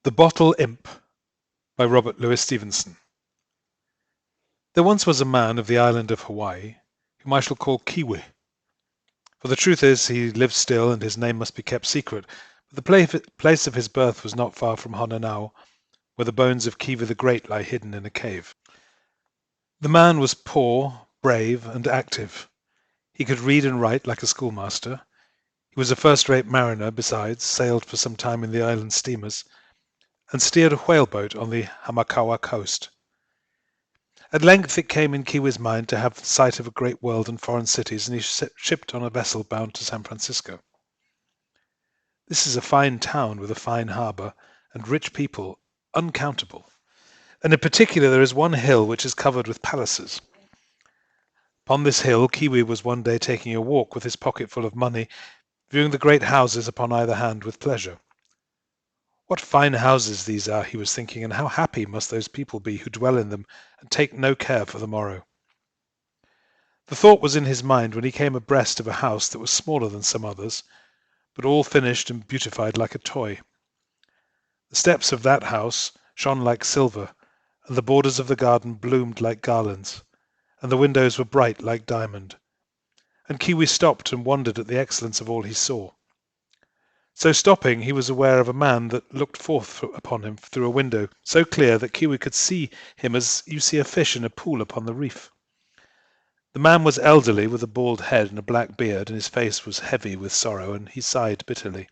The Bottle Imp by Robert Louis Stevenson. There once was a man of the island of Hawaii, whom I shall call Keewee. For the truth is, he lives still, and his name must be kept secret, but the place of his birth was not far from Hononau, where the bones of Keewee the Great lie hidden in a cave. The man was poor, brave, and active. He could read and write like a schoolmaster. He was a first-rate mariner, besides, sailed for some time in the island steamers, and steered a whaleboat on the Hamakawa coast. At length it came in Keewee's mind to have sight of a great world and foreign cities, and he shipped on a vessel bound to San Francisco. This is a fine town with a fine harbour, and rich people, uncountable. And in particular there is one hill which is covered with palaces. Upon this hill Keewee was one day taking a walk with his pocket full of money, viewing the great houses upon either hand with pleasure. What fine houses these are, he was thinking, and how happy must those people be who dwell in them and take no care for the morrow. The thought was in his mind when he came abreast of a house that was smaller than some others, but all finished and beautified like a toy. The steps of that house shone like silver, and the borders of the garden bloomed like garlands, and the windows were bright like diamond. And Keewee stopped and wondered at the excellence of all he saw. So stopping, he was aware of a man that looked forth upon him through a window so clear that Keewee could see him as you see a fish in a pool upon the reef. The man was elderly, with a bald head and a black beard, and his face was heavy with sorrow, and he sighed bitterly.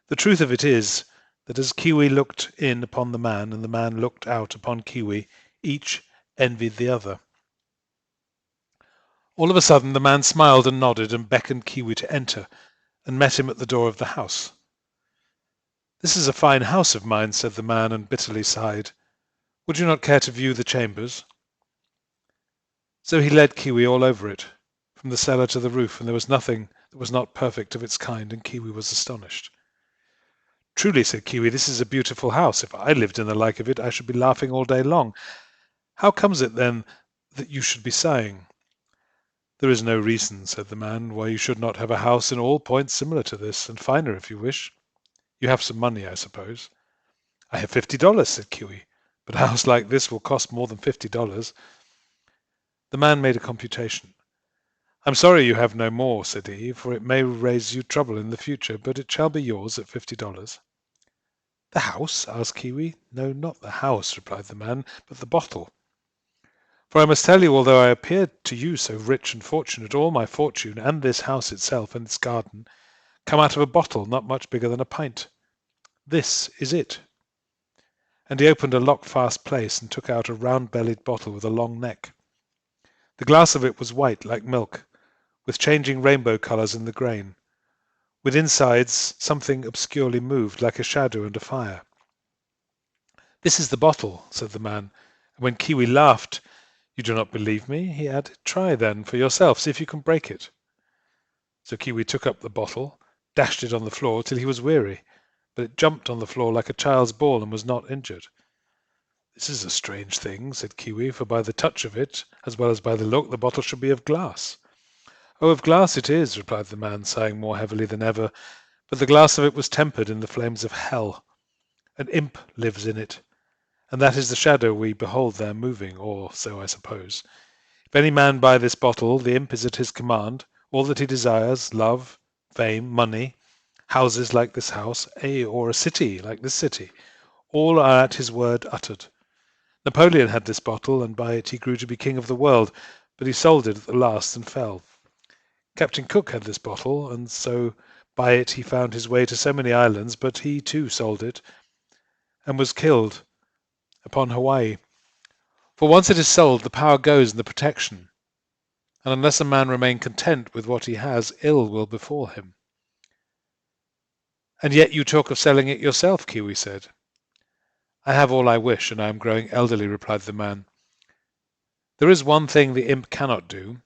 The truth of it is that as Keewee looked in upon the man and the man looked out upon Keewee, each envied the other. All of a sudden the man smiled and nodded and beckoned Keewee to enter, and met him at the door of the house. "This is a fine house of mine," said the man, and bitterly sighed. "Would you not care to view the chambers?" So he led Keewee all over it, from the cellar to the roof, and there was nothing that was not perfect of its kind, and Keewee was astonished. "Truly," said Keewee, "this is a beautiful house. If I lived in the like of it, I should be laughing all day long. How comes it, then, that you should be sighing?" "There is no reason," said the man, "why you should not have a house in all points similar to this, and finer if you wish. You have some money, I suppose." "I have $50," said Keewee, "but a house like this will cost more than $50. The man made a computation. "I'm sorry you have no more," said he, "for it may raise you trouble in the future, but it shall be yours at $50. "The house?" asked Keewee. "No, not the house," replied the man, "but the bottle. For I must tell you, although I appear to you so rich and fortunate, all my fortune, and this house itself and its garden, come out of a bottle not much bigger than a pint. This is it." And he opened a lock-fast place and took out a round-bellied bottle with a long neck. The glass of it was white like milk, with changing rainbow colours in the grain. Within sides something obscurely moved, like a shadow and a fire. "This is the bottle," said the man, and when Keewee laughed, "You do not believe me?" he added. "Try, then, for yourself. See if you can break it." So Keewee took up the bottle, dashed it on the floor till he was weary, but it jumped on the floor like a child's ball and was not injured. "This is a strange thing," said Keewee, "for by the touch of it, as well as by the look, the bottle should be of glass." "Oh, of glass it is," replied the man, sighing more heavily than ever, "but the glass of it was tempered in the flames of hell. An imp lives in it, and that is the shadow we behold there moving, or so I suppose. If any man buy this bottle, the imp is at his command. All that he desires, love, fame, money, houses like this house, or a city like this city, all are at his word uttered. Napoleon had this bottle, and by it he grew to be king of the world, but he sold it at the last and fell. Captain Cook had this bottle, and so by it he found his way to so many islands, but he too sold it, and was killed upon Hawaii. For once it is sold, the power goes and the protection, and unless a man remain content with what he has, ill will befall him." "And yet you talk of selling it yourself," Keewee said. "I have all I wish, and I am growing elderly," replied the man. "There is one thing the imp cannot do.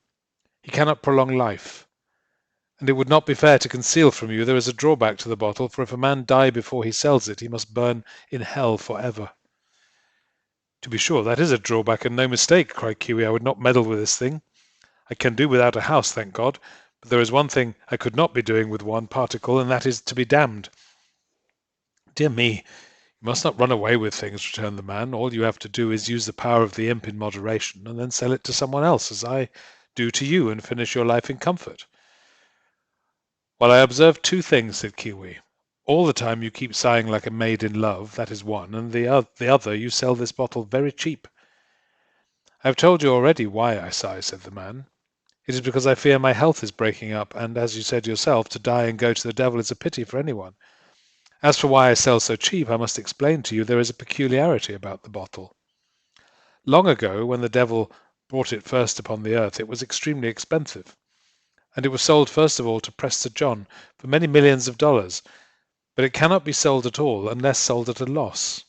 He cannot prolong life. And it would not be fair to conceal from you there is a drawback to the bottle, for if a man die before he sells it, he must burn in hell for ever." "To be sure, that is a drawback, and no mistake," cried Keewee. "I would not meddle with this thing. I can do without a house, thank God, but there is one thing I could not be doing with one particle, and that is to be damned. Dear me, You must not run away with things, returned the man. All you have to do is use the power of the imp in moderation, and then sell it to someone else, as I do to you, and finish your life in comfort. Well, I observe two things, said Kiwi. All the time you keep sighing like a maid in love, that is one, and the other, you sell this bottle very cheap. I have told you already why I sigh, said the man. It is because I fear my health is breaking up, and, as you said yourself, to die and go to the devil is a pity for anyone. As for why I sell so cheap, I must explain to you there is a peculiarity about the bottle. Long ago, when the devil brought it first upon the earth, it was extremely expensive, and it was sold first of all to Prester John for many millions of dollars, but it cannot be sold at all unless sold at a loss.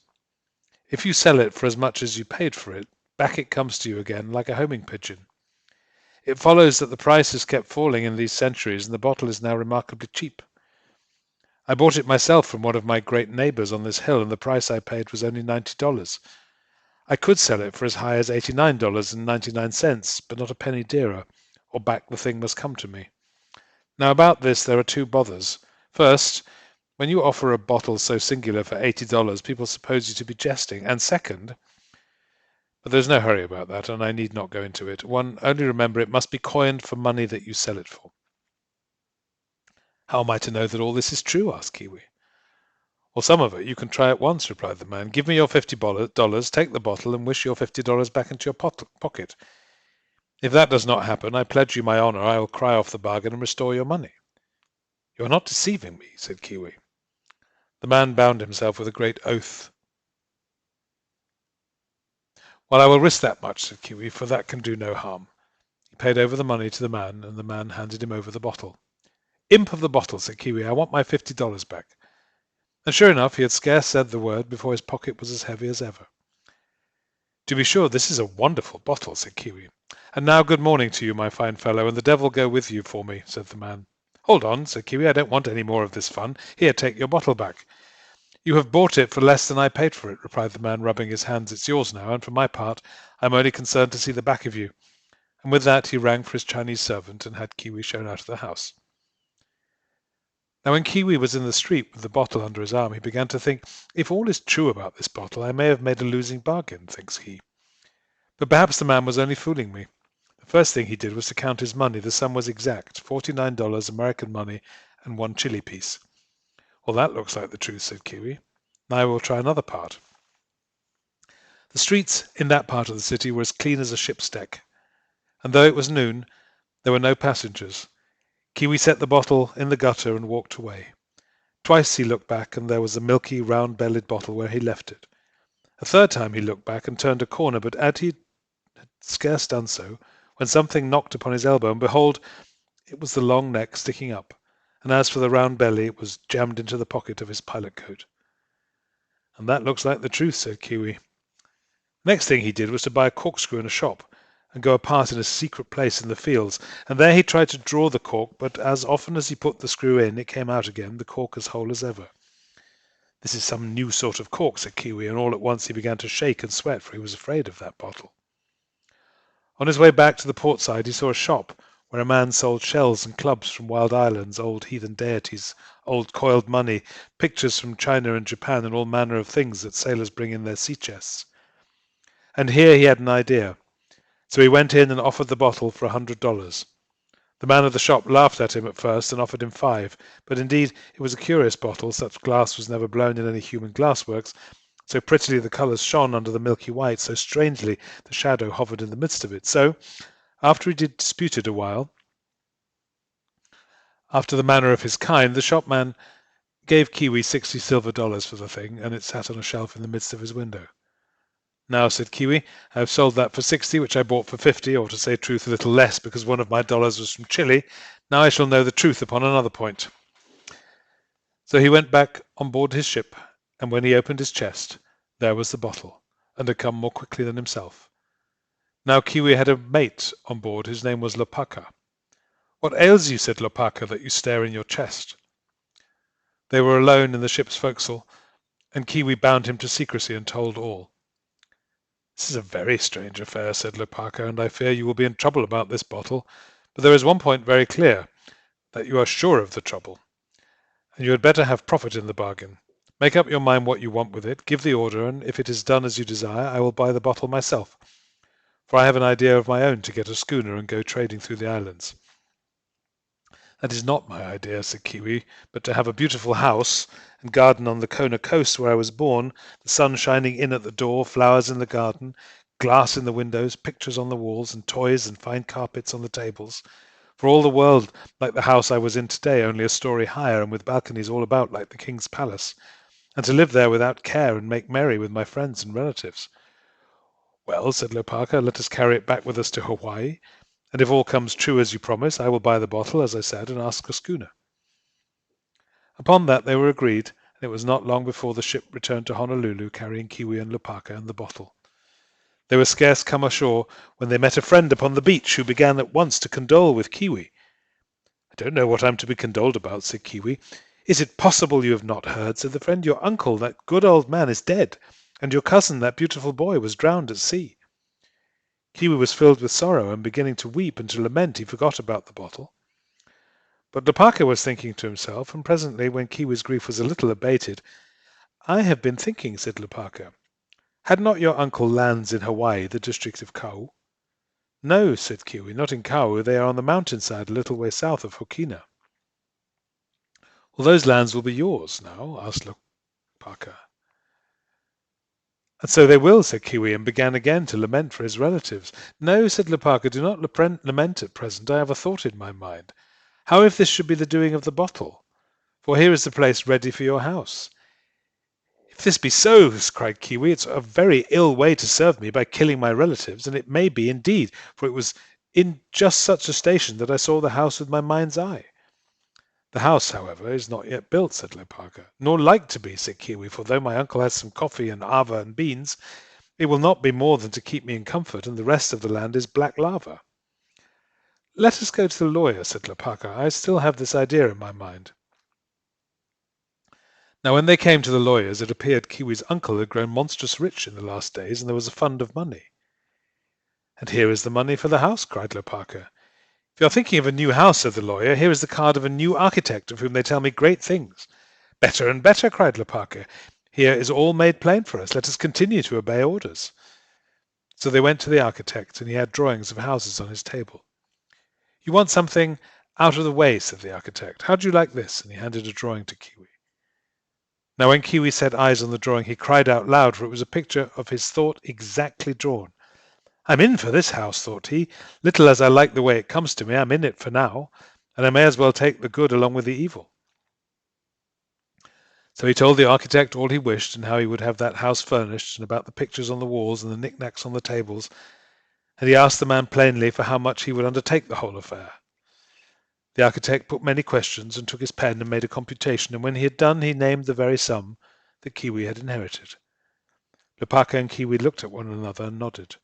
If you sell it for as much as you paid for it, back it comes to you again like a homing pigeon. It follows that the price has kept falling in these centuries, and the bottle is now remarkably cheap. I bought it myself from one of my great neighbors on this hill, and the price I paid was only $90. I could sell it for as high as $89.99, but not a penny dearer, or back the thing must come to me. Now about this there are two bothers. First, when you offer a bottle so singular for $80, people suppose you to be jesting, and second, but there's no hurry about that, and I need not go into it. One only remember it must be coined for money that you sell it for. How am I to know that all this is true? Asked Kiwi. Well, some of it you can try at once, replied the man. Give me your $50, take the bottle, and wish your $50 back into your pocket. If that does not happen, I pledge you my honor I will cry off the bargain and restore your money. You are not deceiving me, said Kiwi. The man bound himself with a great oath. Well, I will risk that much, said Kiwi, for that can do no harm. He paid over the money to the man, and the man handed him over the bottle. Imp of the bottle, said Kiwi, I want my $50 back. And sure enough, he had scarce said the word before his pocket was as heavy as ever. To be sure, this is a wonderful bottle, said Kiwi. And now good morning to you, my fine fellow, and the devil go with you for me, said the man. Hold on, said Kiwi, I don't want any more of this fun. Here, take your bottle back. You have bought it for less than I paid for it, replied the man, rubbing his hands. It's yours now, and for my part, I am only concerned to see the back of you. And with that he rang for his Chinese servant and had Kiwi shown out of the house. Now when Kiwi was in the street with the bottle under his arm, he began to think, if all is true about this bottle, I may have made a losing bargain, thinks he. But perhaps the man was only fooling me. The first thing he did was to count his money. The sum was exact, $49 American money and 1 chili piece. Well, that looks like the truth, said Kiwi. Now I will try another part. The streets in that part of the city were as clean as a ship's deck, and though it was noon, there were no passengers. Kiwi set the bottle in the gutter and walked away. Twice he looked back, and there was the milky, round-bellied bottle where he left it. A third time he looked back and turned a corner, but as he had scarce done so, when something knocked upon his elbow, and behold, it was the long neck sticking up, and as for the round belly, it was jammed into the pocket of his pilot coat. And that looks like the truth, said Kiwi. Next thing he did was to buy a corkscrew in a shop, and go apart in a secret place in the fields, and there he tried to draw the cork, but as often as he put the screw in, it came out again, the cork as whole as ever. This is some new sort of cork, said Kiwi, and all at once he began to shake and sweat, for he was afraid of that bottle. On his way back to the port side, he saw a shop where a man sold shells and clubs from wild islands, old heathen deities, old coiled money, pictures from China and Japan, and all manner of things that sailors bring in their sea chests. And here he had an idea. So he went in and offered the bottle for $100. The man of the shop laughed at him at first and offered him $5, but indeed it was a curious bottle, such glass was never blown in any human glassworks, so prettily the colours shone under the milky white, so strangely the shadow hovered in the midst of it. So, after he did dispute it a while, after the manner of his kind, the shopman gave Kiwi $60 silver for the thing, and it sat on a shelf in the midst of his window. Now, said Kiwi, I have sold that for 60, which I bought for 50, or to say truth, a little less, because one of my dollars was from Chile. Now I shall know the truth upon another point. So he went back on board his ship, and when he opened his chest, there was the bottle, and had come more quickly than himself. Now Kiwi had a mate on board, whose name was Lopaka. What ails you, said Lopaka, that you stare in your chest? They were alone in the ship's forecastle, and Kiwi bound him to secrecy and told all. This is a very strange affair, said Lopaka, and I fear you will be in trouble about this bottle, but there is one point very clear, that you are sure of the trouble, and you had better have profit in the bargain. Make up your mind what you want with it, give the order, and if it is done as you desire, I will buy the bottle myself, for I have an idea of my own to get a schooner and go trading through the islands." "That is not my idea," said Kiwi, "but to have a beautiful house and garden on the Kona coast where I was born, the sun shining in at the door, flowers in the garden, glass in the windows, pictures on the walls, and toys and fine carpets on the tables, for all the world like the house I was in today, only a story higher and with balconies all about like the king's palace, and to live there without care and make merry with my friends and relatives." "Well," said Lopaka, "let us carry it back with us to Hawaii. And if all comes true as you promise, I will buy the bottle, as I said, and ask a schooner." Upon that they were agreed, and it was not long before the ship returned to Honolulu carrying Kiwi and Lopaka and the bottle. They were scarce come ashore when they met a friend upon the beach who began at once to condole with Kiwi. "I don't know what I'm to be condoled about," said Kiwi. "Is it possible you have not heard?" said the friend. "Your uncle, that good old man, is dead, and your cousin, that beautiful boy, was drowned at sea." Kiwi was filled with sorrow, and beginning to weep and to lament, he forgot about the bottle. But Lopaka was thinking to himself, and presently, when Kiwi's grief was a little abated, "I have been thinking," said Lopaka. "Had not your uncle lands in Hawaii, the district of Kau?" "No," said Kiwi, "not in Kau. They are on the mountainside a little way south of Hokina." "Well, those lands will be yours now?" asked Lopaka. "And so they will," said Kiwi, and began again to lament for his relatives. "No," said Lopaka, "do not lament at present. I have a thought in my mind. How if this should be the doing of the bottle? For here is the place ready for your house." "If this be so," cried Kiwi, "it's a very ill way to serve me by killing my relatives, and it may be indeed, for it was in just such a station that I saw the house with my mind's eye." "The house, however, is not yet built," said Lopaka. "Nor like to be," said Kiwi, "for though my uncle has some coffee and ava and beans, it will not be more than to keep me in comfort, and the rest of the land is black lava." "Let us go to the lawyer," said Lopaka. "I still have this idea in my mind." Now when they came to the lawyer's, it appeared Kiwi's uncle had grown monstrous rich in the last days, and there was a fund of money. "And here is the money for the house," cried Lopaka. "If you are thinking of a new house," said the lawyer, "here is the card of a new architect of whom they tell me great things." "Better and better," cried Lopaka. "Here is all made plain for us. Let us continue to obey orders." So they went to the architect, and he had drawings of houses on his table. "You want something out of the way," said the architect. "How do you like this?" And he handed a drawing to Kiwi. Now when Kiwi set eyes on the drawing, he cried out loud, for it was a picture of his thought exactly drawn. "I'm in for this house," thought he. "Little as I like the way it comes to me, I'm in it for now, and I may as well take the good along with the evil." So he told the architect all he wished, and how he would have that house furnished, and about the pictures on the walls and the knickknacks on the tables, and he asked the man plainly for how much he would undertake the whole affair. The architect put many questions, and took his pen and made a computation, and when he had done he named the very sum that Kiwi had inherited. Lopaka and Kiwi looked at one another and nodded.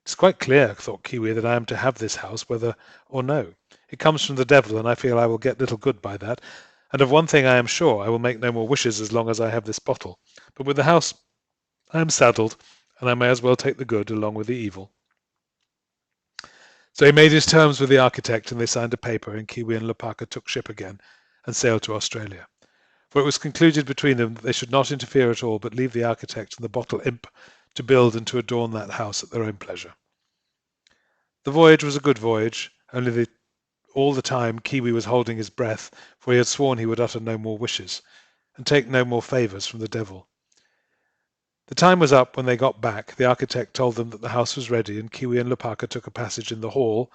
"It's quite clear," thought Kiwi, "that I am to have this house, whether or no. It comes from the devil, and I feel I will get little good by that. And of one thing I am sure, I will make no more wishes as long as I have this bottle. But with the house I am saddled, and I may as well take the good along with the evil." So he made his terms with the architect, and they signed a paper, and Kiwi and Lopaka took ship again and sailed to Australia. For it was concluded between them that they should not interfere at all, but leave the architect and the bottle imp to build and to adorn that house at their own pleasure. The voyage was a good voyage, only all the time Kiwi was holding his breath, for he had sworn he would utter no more wishes, and take no more favours from the devil. The time was up when they got back. The architect told them that the house was ready, and Kiwi and Lopaka took a passage in the Hall,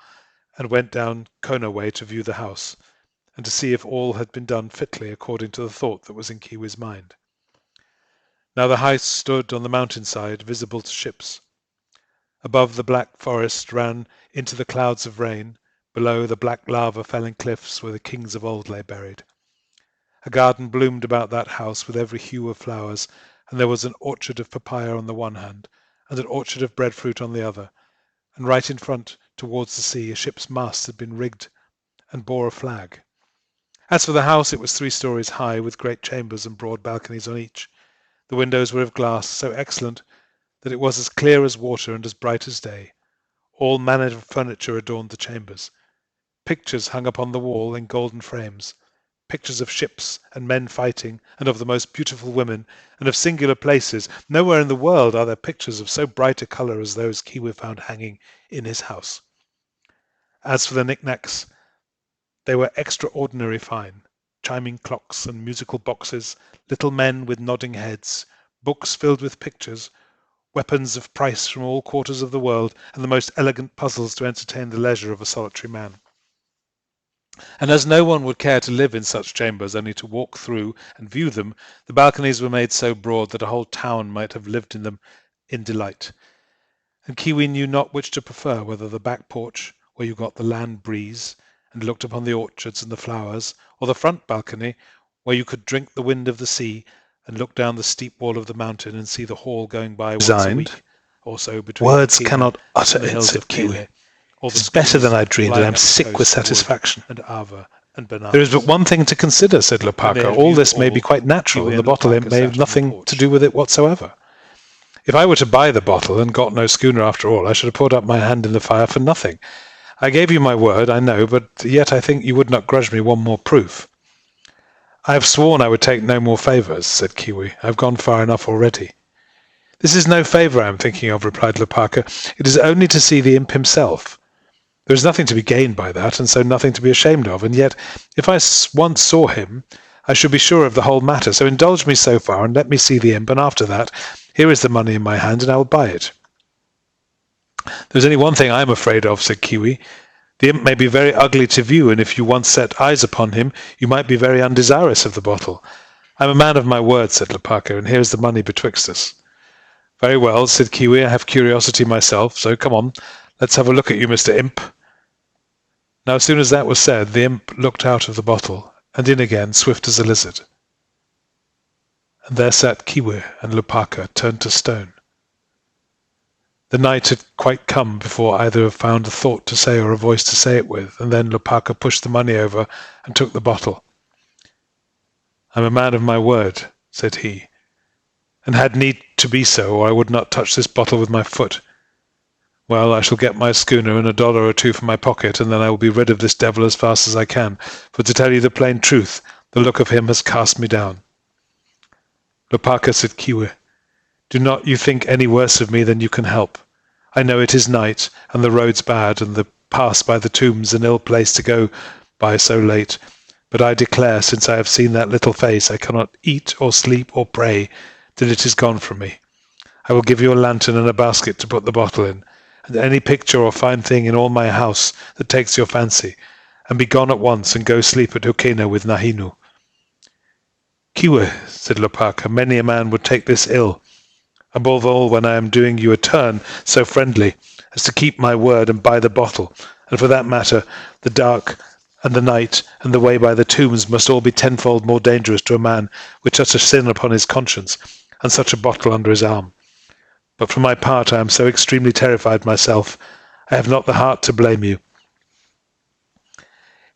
and went down Kona way to view the house, and to see if all had been done fitly according to the thought that was in Kiwi's mind. Now the house stood on the mountainside, visible to ships. Above, the black forest ran into the clouds of rain. Below, the black lava fell in cliffs where the kings of old lay buried. A garden bloomed about that house with every hue of flowers, and there was an orchard of papaya on the one hand, and an orchard of breadfruit on the other, and right in front, towards the sea, a ship's mast had been rigged and bore a flag. As for the house, it was 3 stories high, with great chambers and broad balconies on each. The windows were of glass, so excellent that it was as clear as water and as bright as day. All manner of furniture adorned the chambers. Pictures hung upon the wall in golden frames. pictures of ships and men fighting, and of the most beautiful women, and of singular places. Nowhere in the world are there pictures of so bright a colour as those Kiwi found hanging in his house. As for the knickknacks, they were extraordinary fine. Chiming clocks and musical boxes, little men with nodding heads, books filled with pictures, weapons of price from all quarters of the world, and the most elegant puzzles to entertain the leisure of a solitary man. And as no one would care to live in such chambers, only to walk through and view them, the balconies were made so broad that a whole town might have lived in them in delight. And Kiwi knew not which to prefer, whether the back porch, where you got the land breeze and looked upon the orchards and the flowers, or the front balcony, where you could drink the wind of the sea and look down the steep wall of the mountain and see the hall going by once a week or so between Words cannot utter it, said Kiwi. It's better than I dreamed, and I'm sick with satisfaction. And Ava and Bernard. There is but one thing to consider, said Lopaka. All this may be quite natural, and the bottle imp may have nothing to do with it whatsoever. If I were to buy the bottle and got no schooner after all, I should have put up my hand in the fire for nothing. I gave you my word, I know, but yet I think you would not grudge me one more proof. I have sworn I would take no more favours, said Kiwi. I have gone far enough already. This is no favour I am thinking of, replied Lopaka. It is only to see the imp himself. There is nothing to be gained by that, and so nothing to be ashamed of, and yet, if I once saw him, I should be sure of the whole matter. So indulge me so far, and let me see the imp, and after that, here is the money in my hand, and I will buy it. There is only one thing I am afraid of, said Kiwi. The imp may be very ugly to view, and if you once set eyes upon him, you might be very undesirous of the bottle. I am a man of my word, said Lopaka, and here is the money betwixt us. Very well, said Kiwi, I have curiosity myself, so come on, let's have a look at you, Mr. Imp. Now, as soon as that was said, the imp looked out of the bottle, and in again, swift as a lizard. And there sat Kiwi and Lopaka, turned to stone. The night had quite come before either have found a thought to say or a voice to say it with, and then Lopaka pushed the money over and took the bottle. I am a man of my word, said he, and had need to be so, or I would not touch this bottle with my foot. Well, I shall get my schooner and $1 or $2 from my pocket, and then I will be rid of this devil as fast as I can, for to tell you the plain truth, the look of him has cast me down. Lopaka, said Kiwi, do not you think any worse of me than you can help. I know it is night, and the road's bad, and the pass by the tombs an ill place to go by so late, but I declare, since I have seen that little face, I cannot eat or sleep or pray till it is gone from me. I will give you a lantern and a basket to put the bottle in, and any picture or fine thing in all my house that takes your fancy, and be gone at once and go sleep at Hukena with Nahinu. Kiwi, said Lopaka, many a man would take this ill, above all when I am doing you a turn so friendly as to keep my word and buy the bottle, and for that matter, the dark and the night and the way by the tombs must all be tenfold more dangerous to a man with such a sin upon his conscience and such a bottle under his arm. But for my part, I am so extremely terrified myself, I have not the heart to blame you.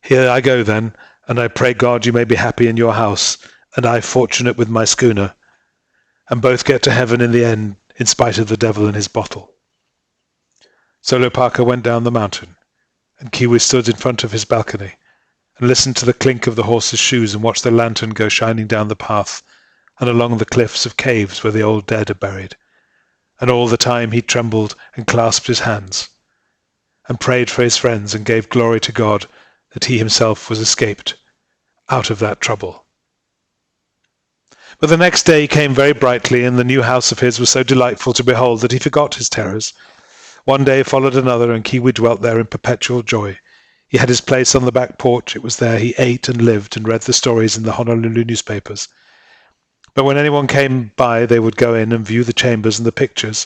Here I go then, and I pray God you may be happy in your house, and I fortunate with my schooner, and both get to heaven in the end, in spite of the devil and his bottle. So Lopaka went down the mountain, and Kiwi stood in front of his balcony, and listened to the clink of the horses' shoes and watched the lantern go shining down the path, and along the cliffs of caves where the old dead are buried. And all the time he trembled and clasped his hands, and prayed for his friends, and gave glory to God that he himself was escaped out of that trouble. But the next day came very brightly, and the new house of his was so delightful to behold that he forgot his terrors. One day followed another, and Kiwi dwelt there in perpetual joy. He had his place on the back porch. It was there he ate and lived and read the stories in the Honolulu newspapers. But when anyone came by, they would go in and view the chambers and the pictures,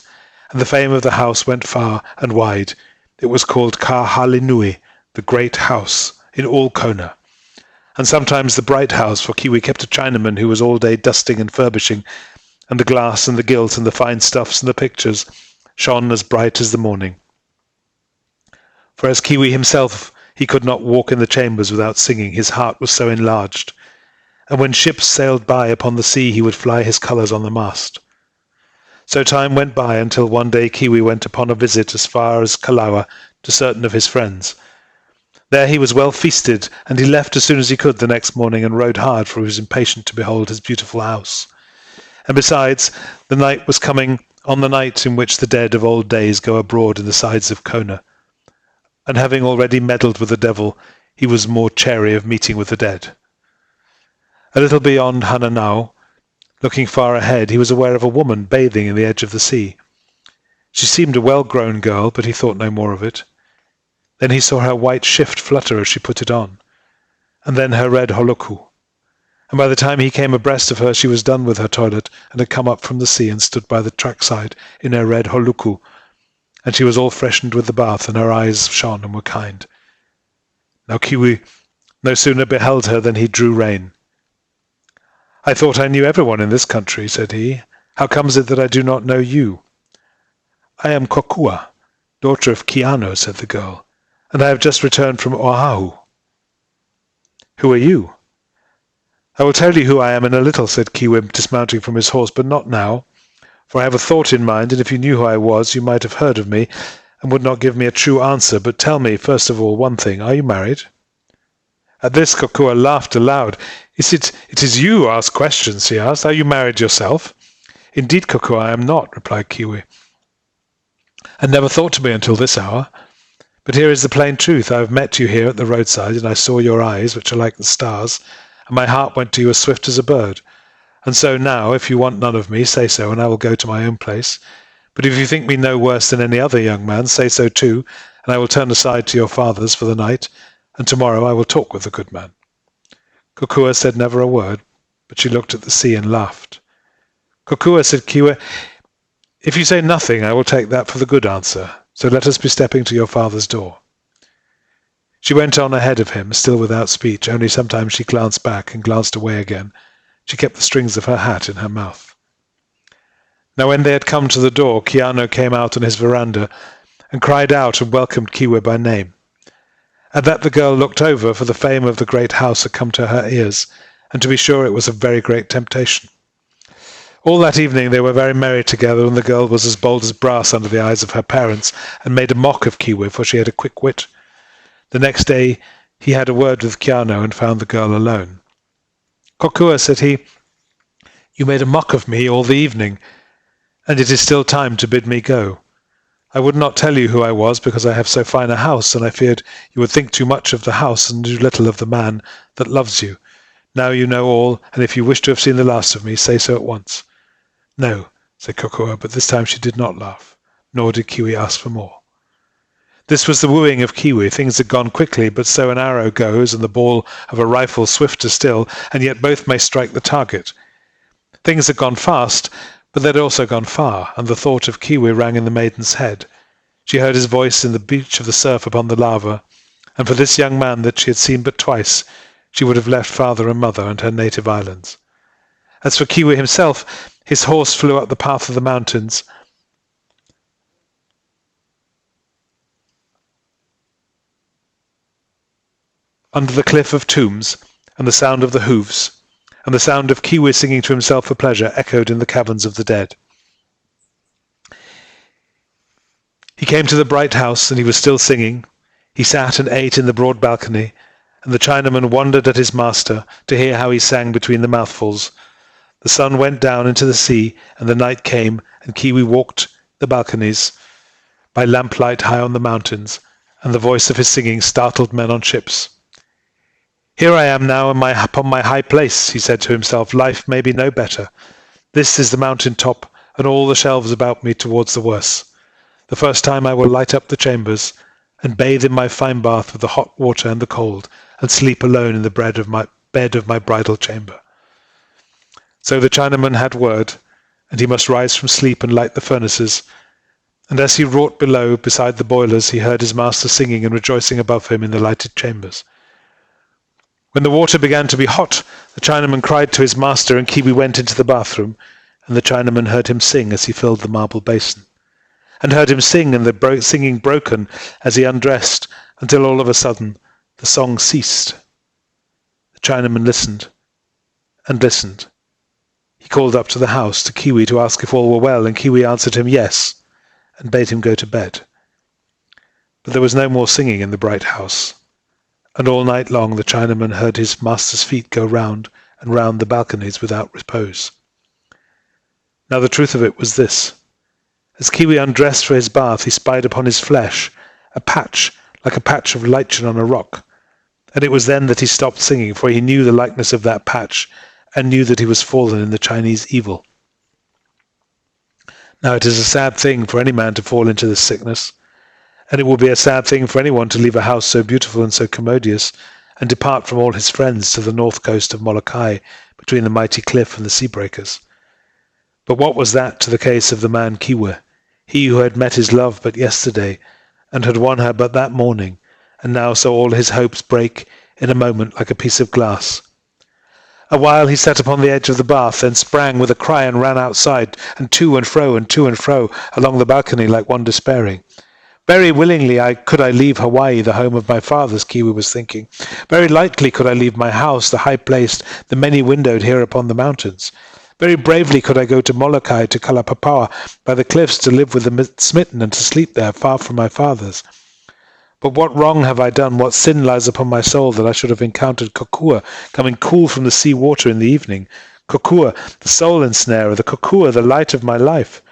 and the fame of the house went far and wide. It was called Kahalinui, the great house, in all Kona. And sometimes the bright house, for Kiwi kept a Chinaman who was all day dusting and furbishing, and the glass and the gilt and the fine stuffs and the pictures shone as bright as the morning. For as Kiwi himself, he could not walk in the chambers without singing, his heart was so enlarged. And when ships sailed by upon the sea, he would fly his colours on the mast. So time went by until one day Kiwi went upon a visit as far as Kalawa to certain of his friends. There he was well feasted, and he left as soon as he could the next morning and rode hard, for he was impatient to behold his beautiful house. And besides, the night was coming on the night in which the dead of old days go abroad in the sides of Kona. And having already meddled with the devil, he was more chary of meeting with the dead. A little beyond Hananao, looking far ahead, he was aware of a woman bathing in the edge of the sea. She seemed a well-grown girl, but he thought no more of it. Then he saw her white shift flutter as she put it on, and then her red holoku. And by the time he came abreast of her, she was done with her toilet and had come up from the sea and stood by the trackside in her red holoku, and she was all freshened with the bath, and her eyes shone and were kind. Now Kiwi no sooner beheld her than he drew rein. "I thought I knew everyone in this country," said he. "How comes it that I do not know you?" "I am Kokua, daughter of Kiano," said the girl, "and I have just returned from Oahu." "Who are you?" "I will tell you who I am in a little," said Kiwi, dismounting from his horse, "but not now, for I have a thought in mind, and if you knew who I was, you might have heard of me, and would not give me a true answer. But tell me, first of all, one thing. Are you married?" At this, Kokua laughed aloud. It is you who ask questions," he asked. "Are you married yourself?" "Indeed, Kokua, I am not," replied Kiwi. "I never thought to be until this hour. But here is the plain truth. I have met you here at the roadside, and I saw your eyes, which are like the stars, and my heart went to you as swift as a bird. And so now, if you want none of me, say so, and I will go to my own place. But if you think me no worse than any other young man, say so too, and I will turn aside to your father's for the night, and tomorrow I will talk with the good man." Kokua said never a word, but she looked at the sea and laughed. "Kokua," said Kiwi, "if you say nothing, I will take that for the good answer. So let us be stepping to your father's door." She went on ahead of him, still without speech, only sometimes she glanced back and glanced away again. She kept the strings of her hat in her mouth. Now when they had come to the door, Kiano came out on his veranda and cried out and welcomed Kiwi by name. At that the girl looked over, for the fame of the great house had come to her ears, and to be sure it was a very great temptation. All that evening they were very merry together, and the girl was as bold as brass under the eyes of her parents, and made a mock of Kiwi, for she had a quick wit. The next day he had a word with Kiano and found the girl alone. "Kokua," said he, "you made a mock of me all the evening, and it is still time to bid me go. I would not tell you who I was, because I have so fine a house, and I feared you would think too much of the house and do little of the man that loves you. Now you know all, and if you wish to have seen the last of me, say so at once." "No," said Kokua, but this time she did not laugh, nor did Kiwi ask for more. This was the wooing of Kiwi. Things had gone quickly, but so an arrow goes, and the ball of a rifle swifter still, and yet both may strike the target. Things had gone fast, but they had also gone far, and the thought of Kiwi rang in the maiden's head. She heard his voice in the beach of the surf upon the lava, and for this young man that she had seen but twice, she would have left father and mother and her native islands. As for Kiwi himself, his horse flew up the path of the mountains, under the cliff of tombs, and the sound of the hoofs, and the sound of Kiwi singing to himself for pleasure echoed in the caverns of the dead. He came to the bright house, and he was still singing. He sat and ate in the broad balcony, and the Chinaman wondered at his master to hear how he sang between the mouthfuls. The sun went down into the sea, and the night came, and Kiwi walked the balconies by lamplight high on the mountains, and the voice of his singing startled men on ships. "Here I am now upon my high place," he said to himself. "Life may be no better. This is the mountain top, and all the shelves about me towards the worse. The first time I will light up the chambers, and bathe in my fine bath with the hot water and the cold, and sleep alone in the bed of my bridal chamber." So the Chinaman had word, and he must rise from sleep and light the furnaces. And as he wrought below, beside the boilers, he heard his master singing and rejoicing above him in the lighted chambers. When the water began to be hot, the Chinaman cried to his master, and Kiwi went into the bathroom, and the Chinaman heard him sing as he filled the marble basin, and heard him sing, and the singing broken as he undressed, until all of a sudden the song ceased. The Chinaman listened and listened. He called up to the house to Kiwi to ask if all were well, and Kiwi answered him yes, and bade him go to bed. But there was no more singing in the bright house. And all night long the Chinaman heard his master's feet go round and round the balconies without repose. Now the truth of it was this. As Kiwi undressed for his bath, he spied upon his flesh a patch like a patch of lichen on a rock. And it was then that he stopped singing, for he knew the likeness of that patch, and knew that he was fallen in the Chinese evil. Now it is a sad thing for any man to fall into this sickness, and it will be a sad thing for anyone to leave a house so beautiful and so commodious, and depart from all his friends to the north coast of Molokai, between the mighty cliff and the sea breakers. But what was that to the case of the man Kiwi, he who had met his love but yesterday, and had won her but that morning, and now saw all his hopes break in a moment like a piece of glass? A while he sat upon the edge of the bath, then sprang with a cry and ran outside, and to and fro along the balcony like one despairing. Very willingly could I leave Hawaii, the home of my fathers, Kiwi was thinking. Very lightly could I leave my house, the high-placed, the many-windowed here upon the mountains. Very bravely could I go to Molokai, to Kalapapawa, by the cliffs, to live with the smitten and to sleep there, far from my fathers. But what wrong have I done, what sin lies upon my soul, that I should have encountered Kokua, coming cool from the sea water in the evening? Kokua, the soul ensnarer, the Kokua, the light of my life.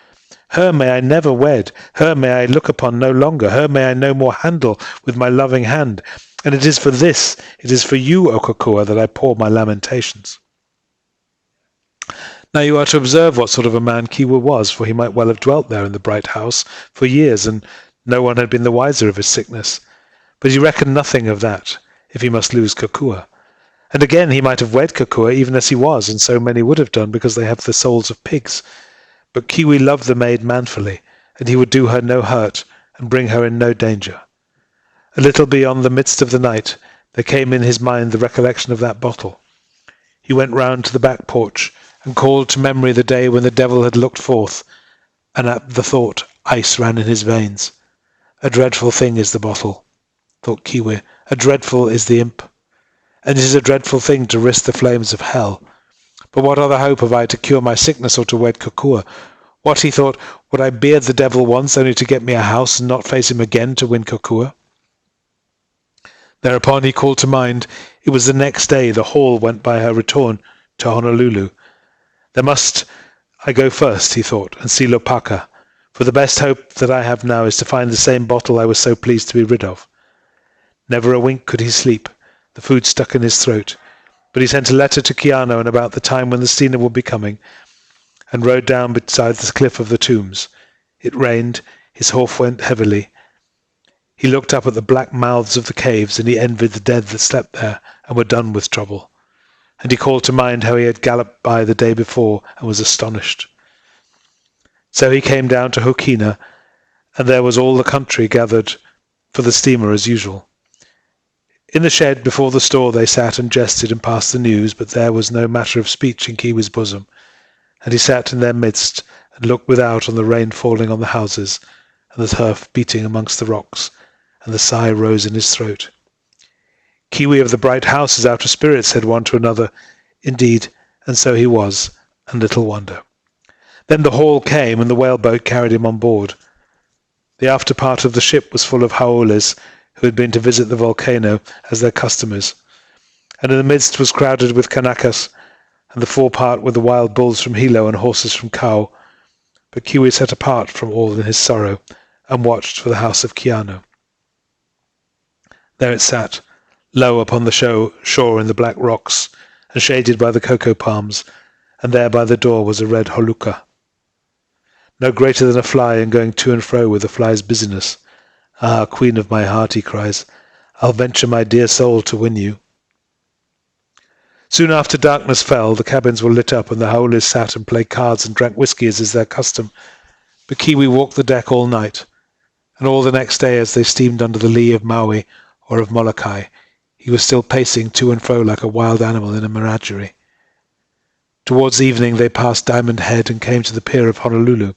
Her may I never wed, her may I look upon no longer, her may I no more handle with my loving hand. And it is for this, it is for you, O Kokua, that I pour my lamentations. Now you are to observe what sort of a man Kiwi was, for he might well have dwelt there in the bright house for years, and no one had been the wiser of his sickness. But he reckoned nothing of that, if he must lose Kokua. And again he might have wed Kokua even as he was, and so many would have done, because they have the souls of pigs. But Kiwi loved the maid manfully, and he would do her no hurt, and bring her in no danger. A little beyond the midst of the night, there came in his mind the recollection of that bottle. He went round to the back porch, and called to memory the day when the devil had looked forth, and at the thought ice ran in his veins. A dreadful thing is the bottle, thought Kiwi, a dreadful is the imp, and it is a dreadful thing to risk the flames of hell. But what other hope have I to cure my sickness or to wed Kokua? What, he thought, would I beard the devil once only to get me a house and not face him again to win Kokua? Thereupon he called to mind it was the next day the Hall went by her return to Honolulu. There must I go first, he thought, and see Lopaka, for the best hope that I have now is to find the same bottle I was so pleased to be rid of. Never a wink could he sleep, the food stuck in his throat, but he sent a letter to Keano and about the time when the steamer would be coming, and rode down beside the cliff of the tombs. It rained, his horse went heavily. He looked up at the black mouths of the caves, and he envied the dead that slept there and were done with trouble. And he called to mind how he had galloped by the day before and was astonished. So he came down to Hokina, and there was all the country gathered for the steamer as usual. In the shed before the store they sat and jested and passed the news, but there was no matter of speech in Kiwi's bosom, and he sat in their midst and looked without on the rain falling on the houses, and the turf beating amongst the rocks, and the sigh rose in his throat. Kiwi of the bright house is out of spirits, said one to another. Indeed, and so he was, and little wonder. Then the Hall came, and the whaleboat carried him on board. The after part of the ship was full of haoles, who had been to visit the volcano as their customers, and in the midst was crowded with Kanakas, and the forepart with the wild bulls from Hilo and horses from Kau. But Kiwi sat apart from all in his sorrow, and watched for the house of Keano. There it sat, low upon the shore in the black rocks, and shaded by the cocoa palms, and there by the door was a red holuka. No greater than a fly, and going to and fro with the fly's busyness. Ah, queen of my heart, he cries, I'll venture my dear soul to win you. Soon after darkness fell, the cabins were lit up, and the haoles sat and played cards and drank whiskey as is their custom. But Kiwi walked the deck all night, and all the next day as they steamed under the lee of Maui or of Molokai, he was still pacing to and fro like a wild animal in a menagerie. Towards evening they passed Diamond Head and came to the pier of Honolulu.